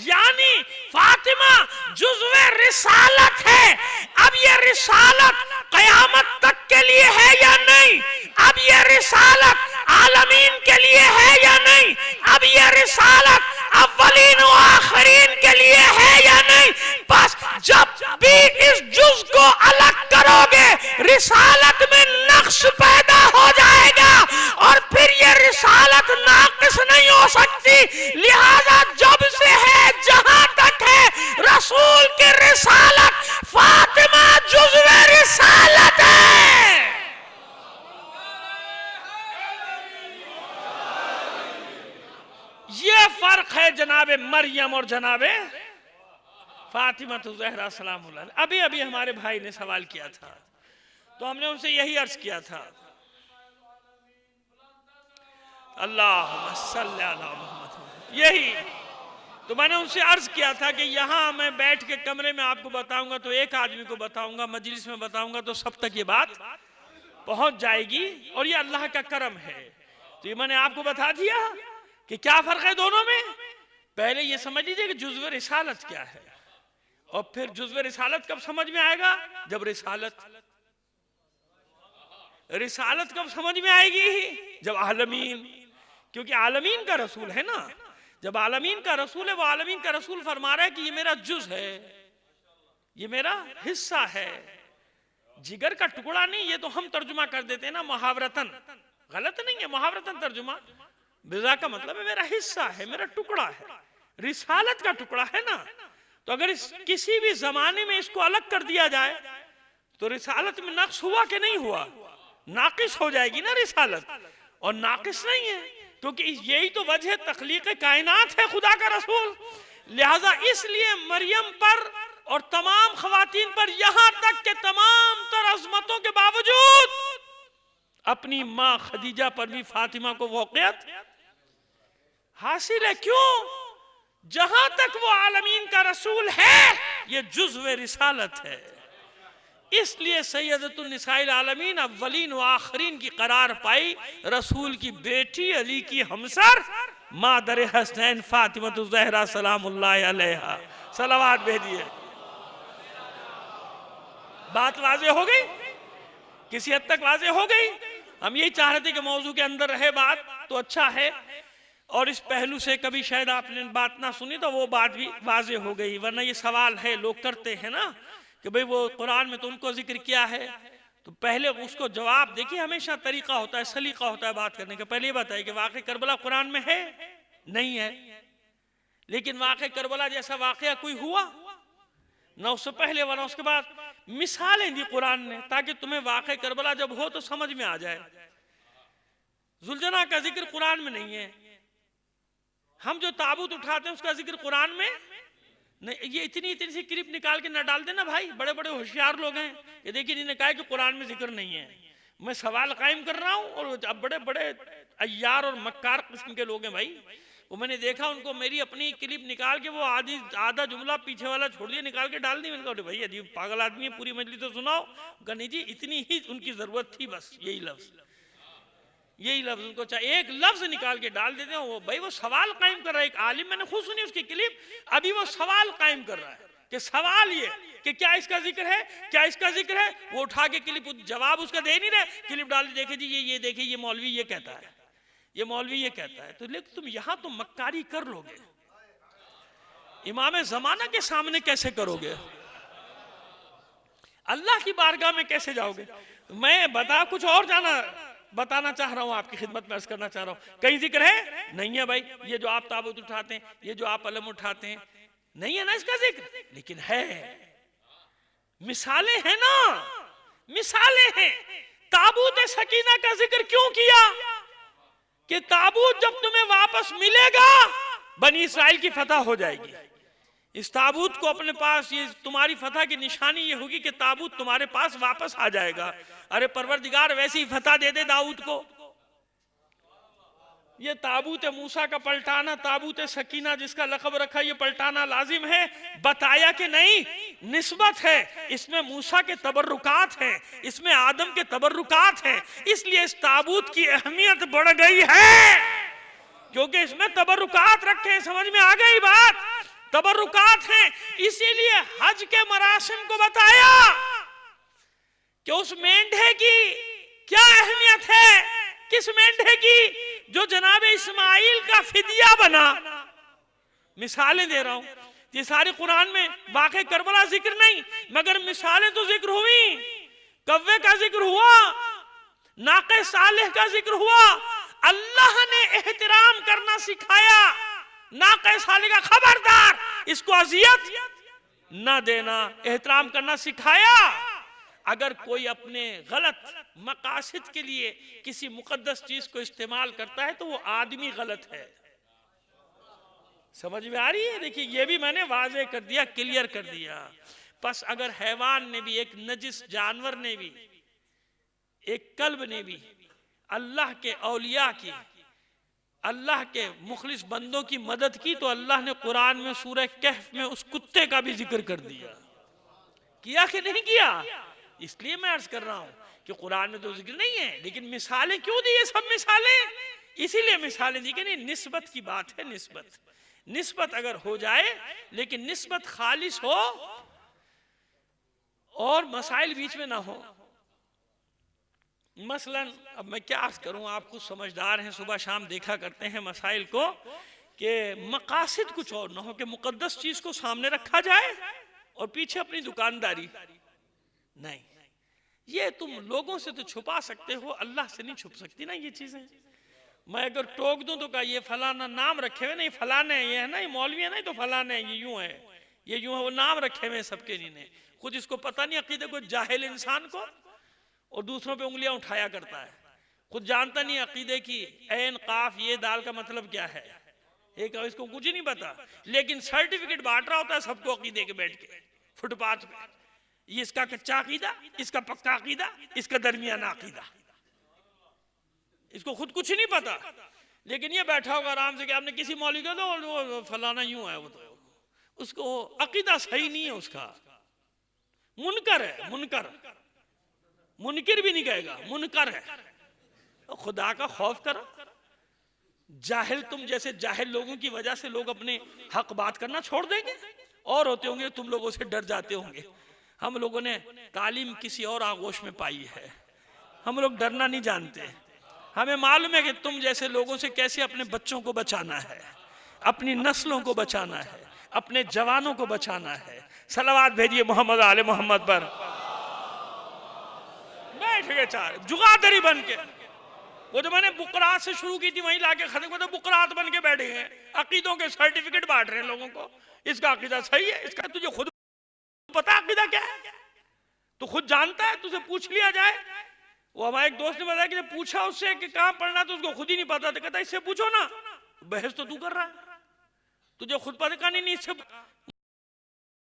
یعنی فاطمہ جزوے رسالت ہے. اب یہ رسالت قیامت تک کے لیے ہے یا نہیں؟ اب یہ رسالت عالمین کے لیے ہے یا نہیں؟ اب یہ رسالت اولین و آخرین کے لیے ہے یا نہیں؟ بس جب بھی اس جز کو الگ کرو گے رسالت میں نقص پیدا ہو جائے گا، اور پھر یہ رسالت ناقص نہیں ہو سکتی. لہذا جب سے ہے جہاں تک ہے رسول کی رسالت، فاطمہ جزو رسالت ہے. یہ فرق ہے جناب مریم اور جناب فاطمہ الزہرا سلام اللہ علیہ. ابھی ہمارے بھائی نے سوال کیا تھا تو ہم نے ان سے یہی عرض کیا تھا، اللہم صلی علی محمد، یہی تو میں نے ان سے عرض کیا تھا کہ یہاں میں بیٹھ کے کمرے میں آپ کو بتاؤں گا تو ایک آدمی کو بتاؤں گا، مجلس میں بتاؤں گا تو سب تک یہ بات پہنچ جائے گی، اور یہ اللہ کا کرم ہے. تو یہ میں نے آپ کو بتا دیا کہ کیا فرق ہے دونوں میں. پہلے یہ سمجھ لیجئے کہ جزو رسالت کیا ہے، اور پھر جزو رسالت کب سمجھ میں آئے گا؟ جب رسالت کب سمجھ میں آئے گی؟ جب عالمین، کیونکہ عالمین کا رسول ہے نا. جب عالمین کا رسول ہے، وہ عالمین کا رسول فرما رہا ہے کہ یہ میرا جز ہے، یہ میرا حصہ ہے، جگر کا ٹکڑا نہیں. یہ تو ہم ترجمہ کر دیتے ہیں نا محاورتاً، غلط نہیں ہے محاورتاً ترجمہ. بضع کا مطلب ہے میرا حصہ ہے، میرا ٹکڑا ہے، رسالت کا ٹکڑا ہے نا. تو اگر کسی بھی زمانے میں اس کو الگ کر دیا جائے تو رسالت میں نقص ہوا کہ نہیں ہوا؟ ناقص ہو جائے گی نا رسالت، اور ناقص نہیں ہے کیونکہ یہی تو وجہ تخلیق کائنات ہے خدا کا رسول. لہذا اس لیے مریم پر اور تمام خواتین پر، یہاں تک کہ تمام تر عظمتوں کے باوجود اپنی ماں خدیجہ پر بھی فاطمہ کو فوقیت حاصل ہے. کیوں؟ جہاں تک وہ عالمین کا رسول ہے یہ جزو رسالت ہے. اس لیے سیدۃ النساء العالمین اولین و آخرین کی قرار پائی. رسول کی بیٹی، علی کی ہمسر، مادر حسنین فاطمہ الزہرا سلام اللہ علیہا. صلوات بھیجیے. بات واضح ہو گئی؟ کسی حد تک واضح ہو گئی؟ ہم یہی چاہ رہے تھے کہ موضوع کے اندر رہے بات تو اچھا ہے، اور اس پہلو سے کبھی شاید آپ نے بات نہ سنی تو وہ بات بھی واضح ہو گئی. ورنہ یہ سوال ہے لوگ کرتے ہیں نا کہ بھئی وہ قرآن میں تو ان کو ذکر کیا ہے، تو پہلے اس کو جواب دیکھیے. ہمیشہ طریقہ ہوتا ہے، سلیقہ ہوتا ہے بات کرنے کا. پہلے یہ بتائیے کہ واقعہ کربلا قرآن میں ہے؟ نہیں ہے. لیکن واقعہ کربلا جیسا واقعہ کوئی ہوا؟ نہ اس سے پہلے ورنہ اس کے بعد. مثالیں دی قرآن نے تاکہ تمہیں واقعہ کربلا جب ہو تو سمجھ میں آ جائے. ذوالجناح کا ذکر قرآن میں نہیں ہے. ہم جو تابوت اٹھاتے ہیں اس کا ذکر قرآن میں نہیں. یہ اتنی سی کلپ نکال کے نہ ڈال دینا بھائی. بڑے بڑے ہوشیار لوگ ہیں، یہ دیکھیں انہوں نے کہا کہ قرآن میں ذکر نہیں ہے. میں سوال قائم کر رہا ہوں، اور اب بڑے بڑے عیار اور مکار قسم کے لوگ ہیں بھائی. وہ میں نے دیکھا ان کو میری اپنی کلپ نکال کے وہ آدھا جملہ پیچھے والا چھوڑ دیا، نکال کے ڈال دی. میں نے کہا بھائی عجیب پاگل آدمی ہے، پوری مجلس تو سناؤ. کہا نہیں جی اتنی ہی ان کی ضرورت تھی، بس یہی لفظ ان کو چاہے ایک لفظ نکال کے ڈال دیتے ہیں. وہ بھائی وہ سوال قائم کر رہا ہے. ایک عالم میں نے خود سنی اس کی کلپ، ابھی وہ سوال قائم کر رہا ہے کہ سوال یہ کہ کیا اس کا ذکر ہے، کیا اس کا ذکر ہے. وہ اٹھا کے کلپ جواب اس کا دے نہیں رہے، کلپ ڈال دی. دیکھیں جی یہ دیکھیں یہ مولوی یہ کہتا ہے، یہ مولوی یہ کہتا ہے. تو لیکن تم یہاں تو مکاری کر لو گے، امام زمانہ کے سامنے کیسے کرو گے؟ اللہ کی بارگاہ میں کیسے جاؤ گے؟ میں بتا کچھ اور جانا بتانا چاہ رہا ہوں، آپ کی خدمت میں عرض کرنا چاہ رہا ہوں، کہیں ذکر ہے؟ نہیں ہے بھائی، یہ جو آپ تابوت اٹھاتے ہیں، یہ جو آپ علم اٹھاتے ہیں، نہیں ہے نا اس کا ذکر، لیکن ہے، مثالیں ہیں نا، مثالیں ہیں۔ تابوت سکینہ کا ذکر کیوں کیا؟ کہ تابوت جب تمہیں واپس ملے گا بنی اسرائیل کی فتح ہو جائے گی۔ اس تابوت کو اپنے پاس، یہ تمہاری فتح کی نشانی یہ ہوگی کہ تابوت تمہارے پاس واپس آ جائے گا۔ ارے پروردگار ویسی فتح دے دے داؤد کو۔ یہ تابوت موسیٰ کا پلٹانا، تابوت سکینہ جس کا لقب رکھا، یہ پلٹانا لازم ہے؟ بتایا کہ نہیں، نسبت ہے، اس میں موسیٰ کے تبرکات ہیں، اس میں آدم کے تبرکات ہیں، اس لیے اس تابوت کی اہمیت بڑھ گئی ہے، کیونکہ اس میں تبرکات رکھے ہیں۔ سمجھ میں آ گئی بات؟ تبرکات ہیں، اسی لیے حج کے مراسم کو بتایا کہ اس مینڈھے کی کیا اہمیت ہے، کس مینڈھے کی؟ جو جناب اسماعیل کا فدیہ بنا۔ مثالیں دے رہا ہوں، یہ سارے قرآن میں واقع کربلا ذکر نہیں، مگر مثالیں تو ذکر ہوئی۔ کوے کا ذکر ہوا، ناقہ صالح کا ذکر ہوا، اللہ نے احترام کرنا سکھایا ناقہ صالح کا، خبردار اس کو اذیت نہ دینا، احترام کرنا سکھایا۔ اگر کوئی اپنے غلط مقاصد کے لیے کسی مقدس چیز کو استعمال کرتا ہے تو وہ آدمی غلط ہے۔ سمجھ میں آ رہی ہے؟ دیکھیں یہ بھی میں نے واضح کر دیا، کلیئر کر دیا۔ پس اگر حیوان نے بھی، ایک نجس جانور نے بھی، ایک کلب نے بھی اللہ کے اولیاء کی، اللہ کے مخلص بندوں کی مدد کی، تو اللہ نے قرآن میں سورہ کہف میں اس کتے کا بھی ذکر کر دیا۔ کیا کہ نہیں کیا؟ اس لیے میں عرض کر رہا ہوں کہ قرآن میں تو ذکر نہیں ہے، لیکن مثالیں کیوں دی؟ یہ سب مثالیں اسی لیے مثالیں دی کہ نہیں، نسبت کی بات ہے۔ نسبت اگر ہو جائے، لیکن نسبت خالص ہو اور مسائل بیچ میں نہ ہو۔ مثلا اب میں کیا عرض کروں، آپ خود سمجھدار ہیں، صبح شام دیکھا کرتے ہیں مسائل کو، کہ مقاصد کچھ اور نہ ہو، کہ مقدس چیز کو سامنے رکھا جائے اور پیچھے اپنی دکانداری نہیں۔ یہ تم لوگوں سے تو چھپا سکتے ہو، اللہ سے نہیں چھپ سکتی نا یہ چیزیں۔ میں اگر ٹوک دوں تو کہا یہ فلانا نام رکھے ہوئے، نہیں فلانے ہیں، یہ ہے نا، یہ مولوی ہے نا، تو فلانے ہیں، یہ یوں ہے، یہ یوں ہے، وہ نام رکھے ہوئے سب کے لیے، خود اس کو پتہ نہیں عقیدے کو، جاہل انسان کو، اور دوسروں پہ انگلیاں اٹھایا کرتا ہے، خود جانتا نہیں عقیدے کی عین قاف یہ دال کا مطلب کیا ہے، ایک اس کو کچھ نہیں پتا، لیکن سرٹیفکیٹ بانٹ رہا ہوتا ہے سب کو عقیدے کے بیٹھ کے فٹ پاتھ پہ، یہ اس کا کچا عقیدہ، اس کا پکا عقیدہ، اس کا درمیانہ عقیدہ، اس کو خود کچھ نہیں پتا، لیکن یہ بیٹھا ہوگا آرام سے کہ آپ نے کسی مولوی کا تو فلانا یوں ہے، وہ تو اس کو عقیدہ صحیح نہیں ہے، اس کا منکر ہے، منکر بھی نہیں کہے گا، منکر ہے۔ خدا کا خوف کرو، جاہل تم جیسے جاہل لوگوں کی وجہ سے لوگ اپنے حق بات کرنا چھوڑ دیں گے، اور ہوتے ہوں گے تم لوگوں سے ڈر جاتے ہوں گے۔ ہم لوگوں نے تعلیم کسی اور آغوش میں پائی ہے، ہم لوگ ڈرنا نہیں جانتے، ہمیں معلوم ہے کہ تم جیسے لوگوں سے کیسے اپنے بچوں کو بچانا ہے، اپنی نسلوں کو بچانا ہے، اپنے جوانوں کو بچانا ہے۔ صلوات بھیجئے محمد آل محمد پر۔ بیٹھ گئے چار جگادری بن کے، وہ جو میں نے بقرات سے شروع کی تھی وہیں لا کے ختم کر دو، بقرات بن کے بیٹھے ہیں، عقیدوں کے سرٹیفکیٹ بانٹ رہے ہیں لوگوں کو، اس کا عقیدہ صحیح ہے، اس کا تجھے خود پتا عقیدہ کیا ہے، تو خود جانتا ہے، تجھے پوچھ لیا جائے۔ وہ ہمارے ایک دوست نے بتایا کہ جب پوچھا اس سے کہ کہاں پڑھنا تو اس کو خود ہی نہیں پتا، تو کہتا اس سے پوچھو نا، بحث تو کر رہا ہے، تجھے خود پتا نہیں، اس سے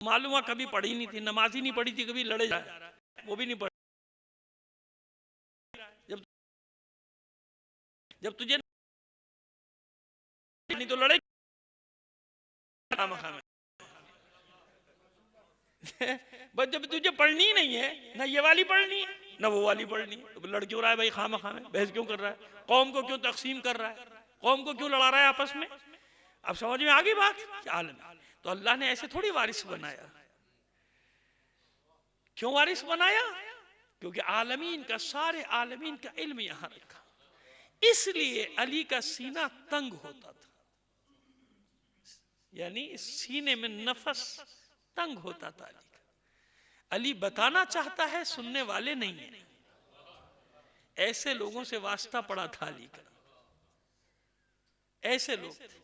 معلوم کبھی پڑھی نہیں تھی، نماز ہی نہیں پڑھی تھی، کبھی لڑے جائے وہ بھی نہیں پڑھی، جب تجھے نہیں تو لڑے بس جب تجھے پڑھنی نہیں ہے، نہ یہ والی پڑھنی ہے نہ وہ والی پڑھنی ہے، تو لڑ کیوں رہا ہے بھائی، خواہ مخواہ میں بحث کیوں کر رہا ہے، قوم کو کیوں تقسیم کر رہا ہے، قوم کو کیوں لڑا رہا ہے آپس میں؟ اب سمجھ میں آگئی بات؟ عالم تو اللہ نے ایسے تھوڑی وارث بنایا، کیوں وارث بنایا؟ کیونکہ عالمین کا، سارے عالمین کا علم یہاں رکھا، اس لیے علی کا سینہ تنگ ہوتا تھا، یعنی سینے میں نفس تنگ ہوتا تھا علی کا۔ علی بتانا چاہتا ہے، سننے والے نہیں ہیں، ایسے لوگوں سے واسطہ پڑا تھا علی کا، ایسے لوگ تھے،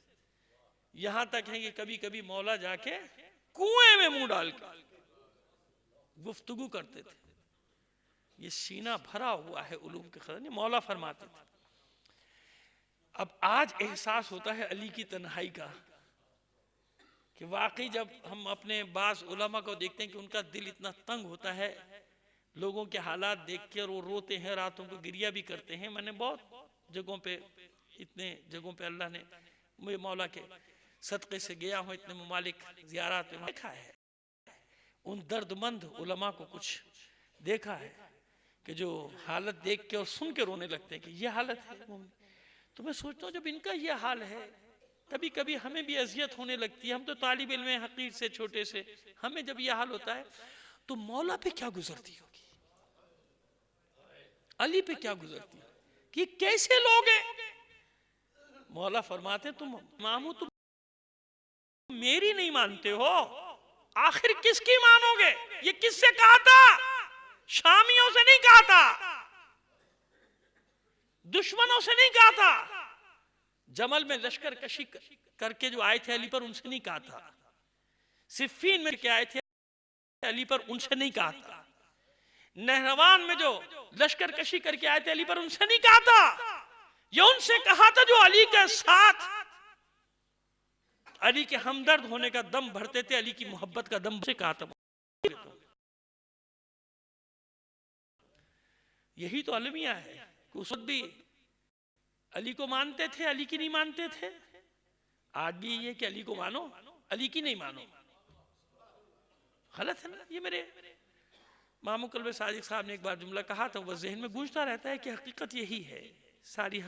یہاں تک ہے کہ کبھی کبھی مولا جا کے کنویں میں منہ ڈال کے گفتگو کرتے تھے. یہ سینہ بھرا ہوا ہے علوم کے خزانے. مولا فرماتے تھے. اب آج احساس ہوتا ہے علی کی تنہائی کا، کہ واقعی جب ہم اپنے بعض علماء کو دیکھتے ہیں کہ ان کا دل اتنا تنگ ہوتا ہے لوگوں کے حالات دیکھ کے، اور وہ روتے ہیں، راتوں کو گریہ بھی کرتے ہیں. میں نے بہت جگہوں پہ، اتنے جگہوں پہ اللہ نے مجھے مولا کے صدقے سے گیا ہوں، اتنے ممالک زیارات میں دیکھا ہے، ان درد مند علماء کو کچھ دیکھا ہے کہ جو حالت دیکھ کے اور سن کے رونے لگتے ہیں کہ یہ حالت ہے. تو میں سوچتا ہوں جب ان کا یہ حال ہے، کبھی کبھی ہمیں بھی اذیت ہونے لگتی ہے. ہم تو طالب علم ہیں، حقیر سے، چھوٹے سے، ہمیں جب یہ حال ہوتا ہے تو مولا پہ کیا گزرتی ہوگی، علی پہ کیا گزرتی ہے کہ کیسے لوگ ہیں. مولا فرماتے تم مامو تم میری نہیں مانتے ہو، آخر کس کی مانو گے؟ یہ کس سے کہا تھا؟ شامیوں سے نہیں کہا تھا، دشمنوں سے نہیں کہا تھا، جمل میں لشکر کشی کر کے جو آئے تھے علی پر، ان سے نہیں کہا تھا. صفین میں کے آئے تھے علی پر، ان سے نہیں کہا تھا. نہروان میں جو لشکر کشی کر کے آئے تھے علی پر، ان سے نہیں کہا تھا. یہ ان سے کہا تھا جو علی کے ساتھ، علی کے ہمدرد ہونے کا دم بھرتے تھے، علی کی محبت کا دم سے کہا تھا. یہی تو المیہ ہے کہ اس وقت بھی علی کو مانتے تھے، علی کی نہیں مانتے تھے. آج بھی یہ کہ علی کو مانو، علی کی نہیں مانو، غلط ہے نا. یہ میرے مامو قلب صادق صاحب نے ایک بار جملہ کہا تھا، وہ ذہن میں گونجتا رہتا ہے کہ حقیقت یہی ہے. ساری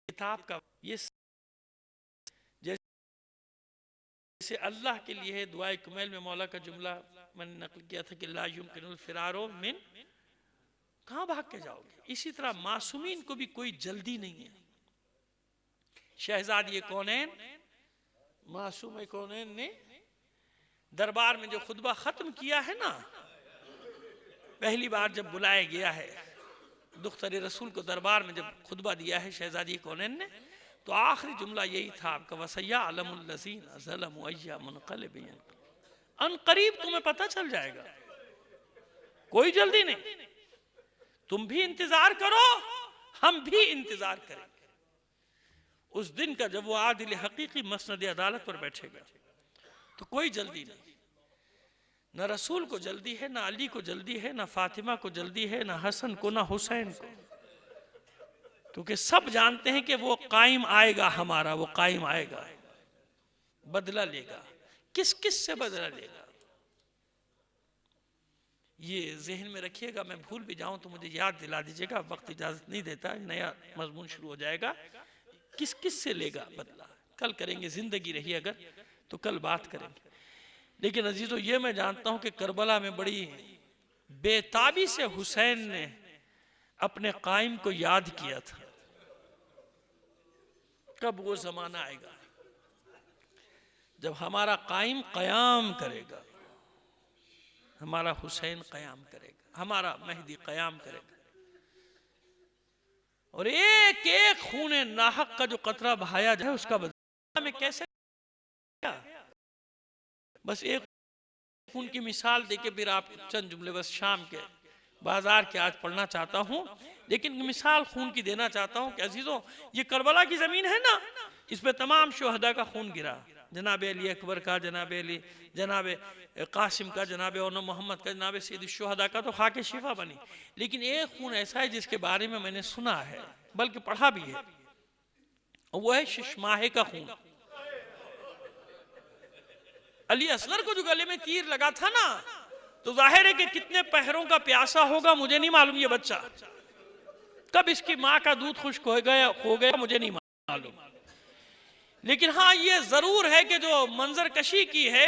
کتاب کا یہ جیسے اللہ کے لیے دعائے کمیل میں مولا کا جملہ میں نے نقل کیا تھا کہ لا یمکن الفرار من، کہاں بھاگ کے جاؤ گے. اسی طرح معصومین کو بھی کوئی جلدی نہیں ہے. شہزادی کونین، معصوم کونین نے دربار میں جو خطبہ ختم کیا ہے نا، پہلی بار جب بلایا گیا ہے دختر رسول کو دربار میں، جب خطبہ دیا ہے شہزادی کونین نے، تو آخری جملہ یہی تھا آپ کا، وَسَيَعْلَمُ الَّذِينَ ظَلَمُوا أَيَّ مُنْقَلِبٍ يَنقَلِبُونَ. ان قریب تمہیں پتہ چل جائے گا، کوئی جلدی نہیں. تم بھی انتظار کرو، ہم بھی انتظار کریں گے اس دن کا جب وہ عادل حقیقی مسند عدالت پر بیٹھے گا. تو کوئی جلدی نہیں، نہ رسول کو جلدی ہے، نہ علی کو جلدی ہے، نہ فاطمہ کو جلدی ہے، نہ حسن کو، نہ حسین کو، کیونکہ سب جانتے ہیں کہ وہ قائم آئے گا ہمارا، وہ قائم آئے گا، بدلہ لے گا. کس کس سے بدلہ لے گا یہ ذہن میں رکھیے گا. میں بھول بھی جاؤں تو مجھے یاد دلا دیجئے گا، وقت اجازت نہیں دیتا، نیا مضمون شروع ہو جائے گا. کس کس سے لے گا بدلہ کل کریں گے، زندگی رہی اگر تو کل بات کریں گے. لیکن عزیزو یہ میں جانتا ہوں کہ کربلا میں بڑی بے تابی سے حسین نے اپنے قائم کو یاد کیا تھا. کب وہ زمانہ آئے گا جب ہمارا قائم قیام کرے گا، ہمارا حسین قیام کرے گا، ہمارا مہدی قیام کرے گا، اور ایک ایک خون ناحق کا جو قطرہ بہایا جائے اس کا بدلہ میں کیسے گا. بس ایک خون کی مثال دے کے پھر آپ چند جملے بس شام کے بازار کے آج پڑھنا چاہتا ہوں، لیکن مثال خون کی دینا چاہتا ہوں کہ عزیزوں یہ کربلا کی زمین ہے نا، اس پہ تمام شہداء کا خون گرا، جناب علی اکبر کا، جناب علی، جناب قاسم کا، جناب اونو محمد کا، جناب سید الشہداء کا تو خاک شفا بنی. لیکن ایک خون ایسا ہے جس کے بارے میں نے سنا ہے بلکہ پڑھا بھی ہے، وہ ہے ششماہے کا خون. علی اصغر کو جو گلے میں تیر لگا تھا نا، تو ظاہر ہے کہ کتنے پہروں کا پیاسا ہوگا مجھے نہیں معلوم. یہ بچہ کب اس کی ماں کا دودھ خشک ہو گیا مجھے نہیں معلوم. لیکن ہاں یہ ضرور ہے کہ جو منظر کشی کی ہے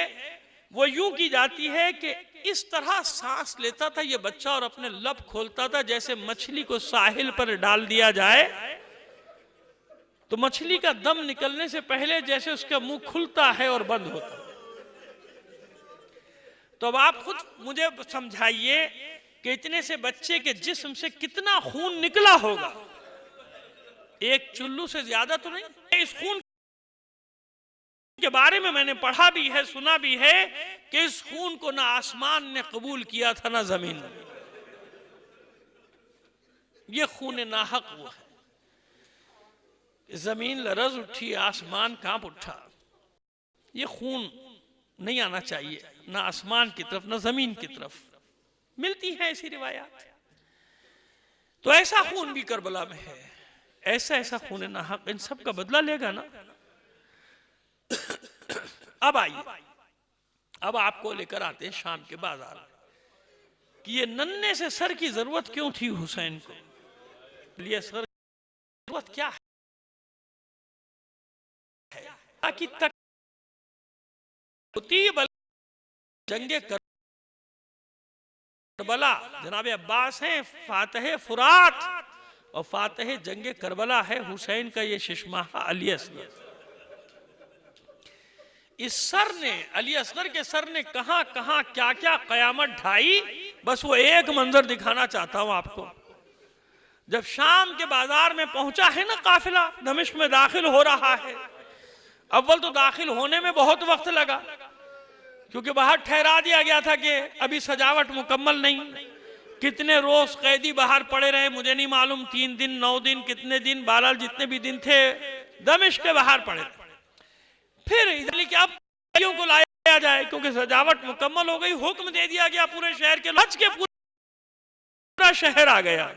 وہ یوں کی جاتی ہے کہ اس طرح سانس لیتا تھا یہ بچہ اور اپنے لب کھولتا تھا جیسے مچھلی کو ساحل پر ڈال دیا جائے تو مچھلی کا دم نکلنے سے پہلے جیسے اس کا منہ کھلتا ہے اور بند ہوتا ہے. تو اب آپ خود مجھے سمجھائیے کہ اتنے سے بچے کے جسم سے کتنا خون نکلا ہوگا. ایک چلو سے زیادہ تو نہیں. اس خون کے بارے میں نے پڑھا بھی ہے، سنا بھی ہے کہ اس خون کو نہ آسمان نے قبول کیا تھا نہ زمین نے. یہ خون ناحق وہ ہے. زمین لرز اٹھی، آسمان کانپ اٹھا. یہ خون نہیں آنا چاہیے نہ آسمان کی طرف نہ زمین کی طرف. ملتی ہیں ایسی روایات. تو ایسا خون بھی کربلا میں ہے. ایسا خون ناحق ان سب کا بدلہ لے گا نا. اب آئیے، اب آپ کو لے کر آتے ہیں شام کے بازار کہ یہ ننھے سے سر کی ضرورت کیوں تھی حسین کو. یہ سر کی ضرورت کیا ہے؟ تاکہ تک جنگ کربلا جناب عباس ہیں، فاتح فرات اور فاتح جنگ کربلا ہے حسین کا یہ ششماہا علی اصغر. اس سر نے، علی اصغر کے سر نے کہاں کہاں کیا کیا قیامت ڈھائی، بس وہ ایک منظر دکھانا چاہتا ہوں آپ کو. جب شام کے بازار میں پہنچا ہے نا قافلہ، دمشق میں داخل ہو رہا ہے. اول تو داخل ہونے میں بہت وقت لگا کیونکہ باہر ٹھہرا دیا گیا تھا کہ ابھی سجاوٹ مکمل نہیں. کتنے روز قیدی باہر پڑے رہے مجھے نہیں معلوم، 3 دن 9 دن کتنے دن، بہرحال جتنے بھی دن تھے دمشق کے باہر پڑے رہے. پھر ادھر کہ اب قیدیوں کو لایا جائے کیونکہ سجاوٹ مکمل ہو گئی. حکم دے دیا گیا پورے شہر کے، لچ کے پورا شہر آ گیا.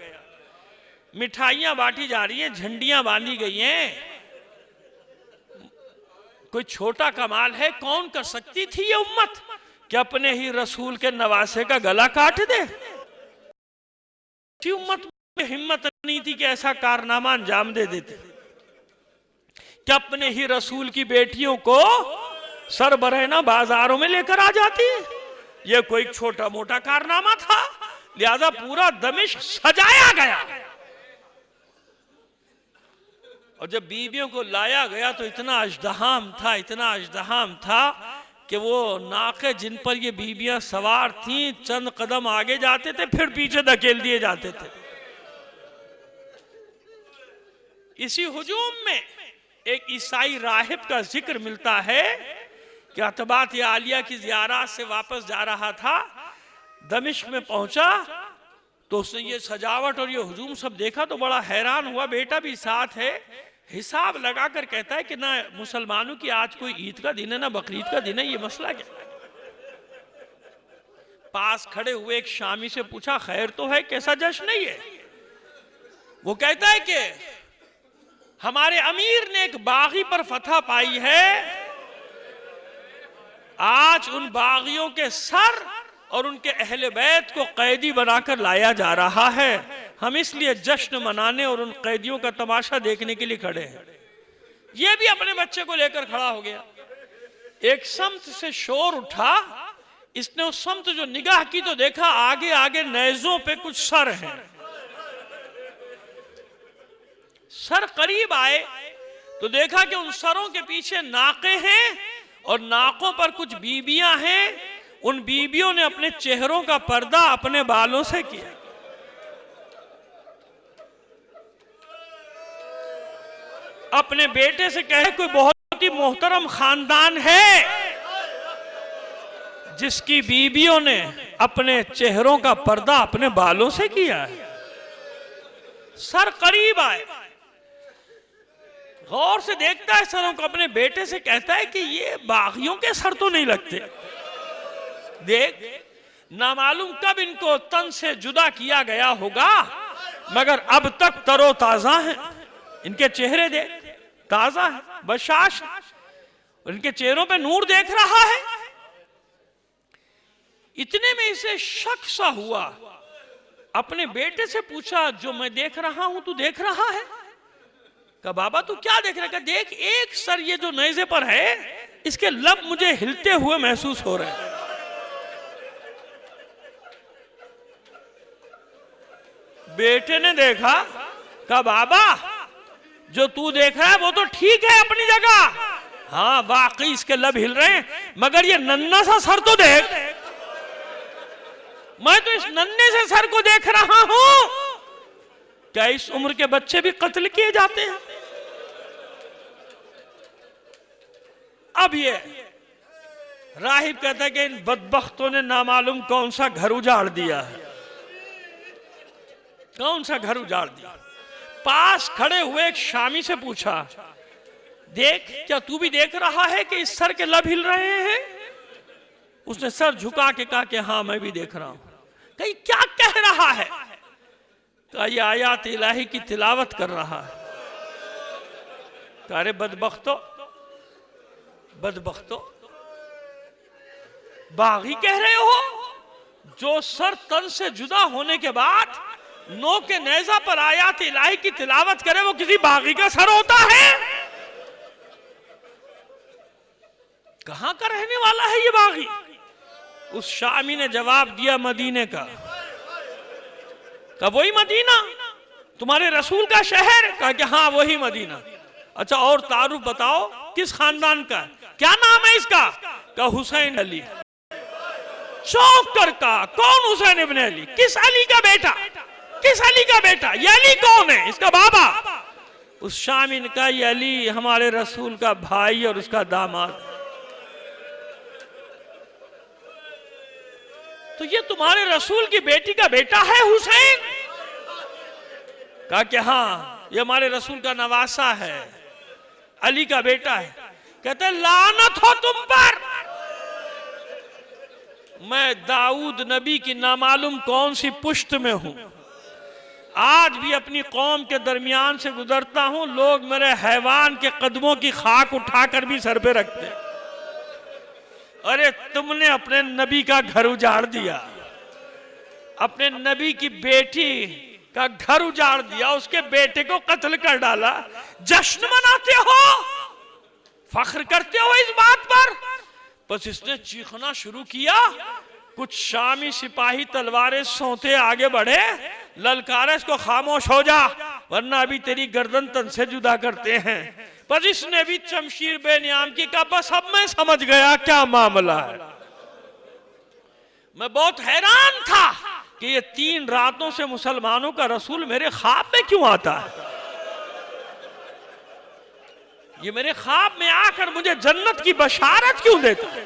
مٹھائیاں بانٹی جا رہی ہیں، جھنڈیاں باندھی گئی ہیں. کوئی چھوٹا کمال ہے؟ کون کر سکتی تھی یہ امت کہ اپنے ہی رسول کے نواسے کا گلا کاٹ دے؟ اسی امت میں ہمت نہیں تھی کہ ایسا کارنامہ انجام دے دیتے کہ اپنے ہی رسول کی بیٹیوں کو سر برہنہ بازاروں میں لے کر آ جاتی. یہ کوئی چھوٹا موٹا کارنامہ تھا؟ لہذا پورا دمشق سجایا گیا. اور جب بیویوں کو لایا گیا تو اتنا اجدہام تھا کہ وہ ناقے جن پر یہ بیویاں سوار تھیں چند قدم آگے جاتے تھے پھر پیچھے دھکیل دیے جاتے تھے. اسی ہجوم میں ایک عیسائی راہب کا ذکر ملتا ہے کہ عتبات عالیہ کی زیارات سے واپس جا رہا تھا، دمشق میں پہنچا تو اس نے یہ سجاوٹ اور یہ ہجوم سب دیکھا تو بڑا حیران ہوا. بیٹا بھی ساتھ ہے. حساب لگا کر کہتا ہے کہ نہ مسلمانوں کی آج کوئی عید کا دن ہے نہ بقرعید کا دن ہے، یہ مسئلہ کیا؟ پاس کھڑے ہوئے ایک شامی سے پوچھا خیر تو ہے، کیسا جشن نہیں ہے؟ وہ کہتا ہے کہ ہمارے امیر نے ایک باغی پر فتح پائی ہے، آج ان باغیوں کے سر اور ان کے اہل بیت کو قیدی بنا کر لایا جا رہا ہے. ہم اس لیے جشن منانے اور ان قیدیوں کا تماشا دیکھنے کے لیے کھڑے ہیں. یہ بھی اپنے بچے کو لے کر کھڑا ہو گیا. ایک سمت سے شور اٹھا، اس نے اس سمت جو نگاہ کی تو دیکھا آگے آگے نیزوں پہ کچھ سر ہیں. سر قریب آئے تو دیکھا کہ ان سروں کے پیچھے ناقے ہیں اور ناقوں پر کچھ بیبیاں ہیں. ان بیبیوں نے اپنے چہروں کا پردہ اپنے بالوں سے کیا. اپنے بیٹے سے کہے کوئی بہت ہی محترم خاندان ہے جس کی بیبیوں نے اپنے چہروں کا پردہ اپنے بالوں سے کیا ہے. سر قریب آئے، غور سے دیکھتا ہے سروں کو، اپنے بیٹے سے کہتا ہے کہ یہ باغیوں کے سر تو نہیں لگتے. دیکھ، نامعلوم کب ان کو تن سے جدا کیا گیا ہوگا مگر اب تک تر و تازہ ہیں. ان کے چہرے دیکھ، تازہ ہیں، بشاش، ان کے چہروں پہ نور دیکھ رہا ہے. اتنے میں اسے شک سا ہوا، اپنے بیٹے سے پوچھا جو میں دیکھ رہا ہوں تو دیکھ رہا ہے؟ کہا بابا تو کیا دیکھ رہا ہے؟ کہا دیکھ ایک سر یہ جو نیزے پر ہے اس کے لب مجھے ہلتے ہوئے محسوس ہو رہے ہیں. بیٹے نے دیکھا، کہا بابا جو تو دیکھ رہا ہے وہ تو ٹھیک ہے اپنی جگہ، ہاں واقعی اس کے لب ہل رہے ہیں، مگر یہ ننھا سا سر تو دیکھ، میں تو اس ننھے سے سر کو دیکھ رہا ہوں، کیا اس عمر کے بچے بھی قتل کیے جاتے ہیں؟ اب یہ راہب کہتا ہے کہ ان بدبختوں نے نامعلوم کون سا گھر اجاڑ دیا ہے، کون سا گھر اجاڑ دیا۔ پاس کھڑے ہوئے ایک شامی سے پوچھا، دیکھ کیا تو بھی دیکھ رہا ہے کہ اس سر کے لب ہل رہے ہیں؟ اس نے سر جھکا کے کہا کہ ہاں میں بھی دیکھ رہا ہوں۔ کہ کیا کہہ رہا ہے؟ کہ یہ آیات الہی کی تلاوت کر رہا ہے۔ کہ ارے بدبختو، بدبختو، باغی کہہ رہے ہو جو سر تن سے جدا ہونے کے بعد نو کے نیزہ پر آیات الہی کی تلاوت کرے وہ کسی باغی کا سر ہوتا ہے؟ کہاں کا رہنے والا ہے یہ باغی؟ اس شامی نے جواب دیا مدینے کا۔ کہا وہی مدینہ تمہارے رسول کا شہر؟ کہا کہ ہاں وہی مدینہ۔ اچھا اور تعارف بتاؤ کس خاندان کا ہے؟ کیا نام ہے اس کا؟ کہا حسین علی۔ چونک کر کہا کون حسین ابن علی؟ کس علی کا بیٹا؟ کس علی کا بیٹا؟ یہ علی کون ہے؟ اس کا بابا۔ اس شامی نے کہا یہ علی ہمارے رسول کا بھائی اور اس کا داماد۔ تو یہ تمہارے رسول کی بیٹی کا بیٹا ہے حسین؟ کہا کہ ہاں یہ ہمارے رسول کا نواسہ ہے، علی کا بیٹا ہے۔ کہتے ہیں لعنت ہو تم پر، میں داؤد نبی کی نامعلوم کون سی پشت میں ہوں، آج بھی اپنی قوم کے درمیان سے گزرتا ہوں، لوگ میرے حیوان کے قدموں کی خاک اٹھا کر بھی سر پہ رکھتے ہیں۔ ارے تم نے اپنے نبی کا گھر اجاڑ دیا، اپنے نبی کی بیٹی کا گھر اجاڑ دیا، اس کے بیٹے کو قتل کر ڈالا، جشن مناتے ہو، فخر کرتے ہو اس بات پر۔ بس اس نے چیخنا شروع کیا، کچھ شامی سپاہی تلواریں سونتے آگے بڑھے، للکارے اس کو خاموش ہو جا ورنہ ابھی تیری گردن تن سے جدا کرتے ہیں۔ بس اس نے بھی شمشیر بے نیام کی کہا بس اب میں سمجھ گیا کیا معاملہ ہے۔ میں بہت حیران تھا کہ یہ 3 راتوں سے مسلمانوں کا رسول میرے خواب میں کیوں آتا ہے، یہ میرے خواب میں آ کر مجھے جنت کی بشارت کیوں دیتا ہے؟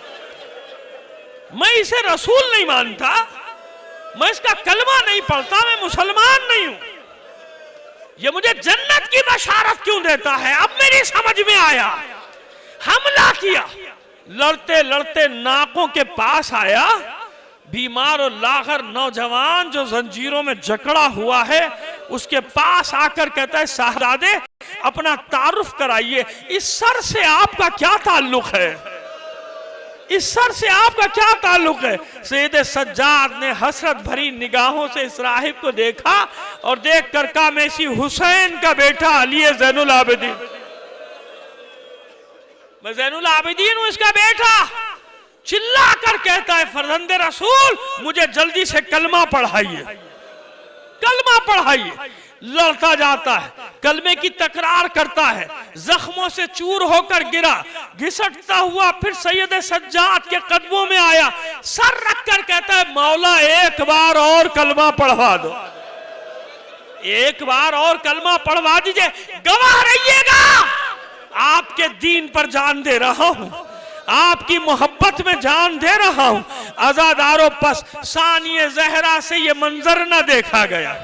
میں اسے رسول نہیں مانتا، میں اس کا کلمہ نہیں پڑھتا، میں مسلمان نہیں ہوں، یہ مجھے جنت کی بشارت کیوں دیتا ہے؟ اب میری سمجھ میں آیا۔ حملہ کیا، لڑتے لڑتے ناکوں کے پاس آیا، بیمار اور لاغر نوجوان جو زنجیروں میں جکڑا ہوا ہے اس کے پاس آ کر کہتا ہے صاحبزادے اپنا تعارف کرائیے، اس سر سے آپ کا کیا تعلق ہے؟ اس سر سے آپ کا کیا تعلق ہے؟ سید سجاد نے حسرت بھری نگاہوں سے اس راہب کو دیکھا اور دیکھ کر کہا میں اسی حسین کا بیٹا علی زین العابدین، میں زین العابدین ہوں اس کا بیٹا۔ چلا کر کہتا ہے فرزند رسول مجھے جلدی سے کلمہ پڑھائیے، کلمہ پڑھائیے۔ لڑتا جاتا ہے، کلمے کی تکرار کرتا ہے، زخموں سے چور ہو کر گرا، گھسٹتا ہوا پھر سید سجاد کے قدموں میں آیا، سر رکھ کر کہتا ہے مولا ایک بار اور کلمہ پڑھوا دو، ایک بار اور کلمہ پڑھوا دیجئے، گواہ رہیے گا آپ کے دین پر جان دے رہا ہوں، آپ کی محبت میں جان دے رہا ہوں۔ عزادارو پس ثانی زہرا سے یہ منظر نہ دیکھا گیا،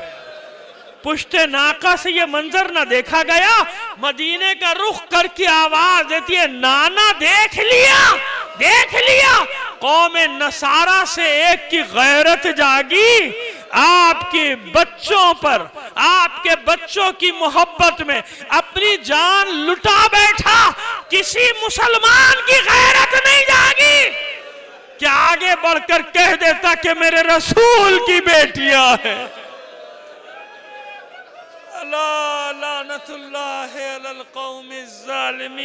پشت ناقہ سے یہ منظر نہ دیکھا گیا، مدینے کا رخ کر کے آواز دیتی ہے نانا دیکھ لیا، دیکھ لیا۔ قوم نصارہ سے ایک کی غیرت جاگی، آپ کے بچوں پر، آپ کے بچوں کی محبت میں اپنی جان لٹا بیٹھا، کسی مسلمان کی غیرت نہیں جاگی کہ آگے بڑھ کر کہہ دیتا کہ میرے رسول کی بیٹیاں ہیں۔ لعنت اللہ علی القوم الظالمین۔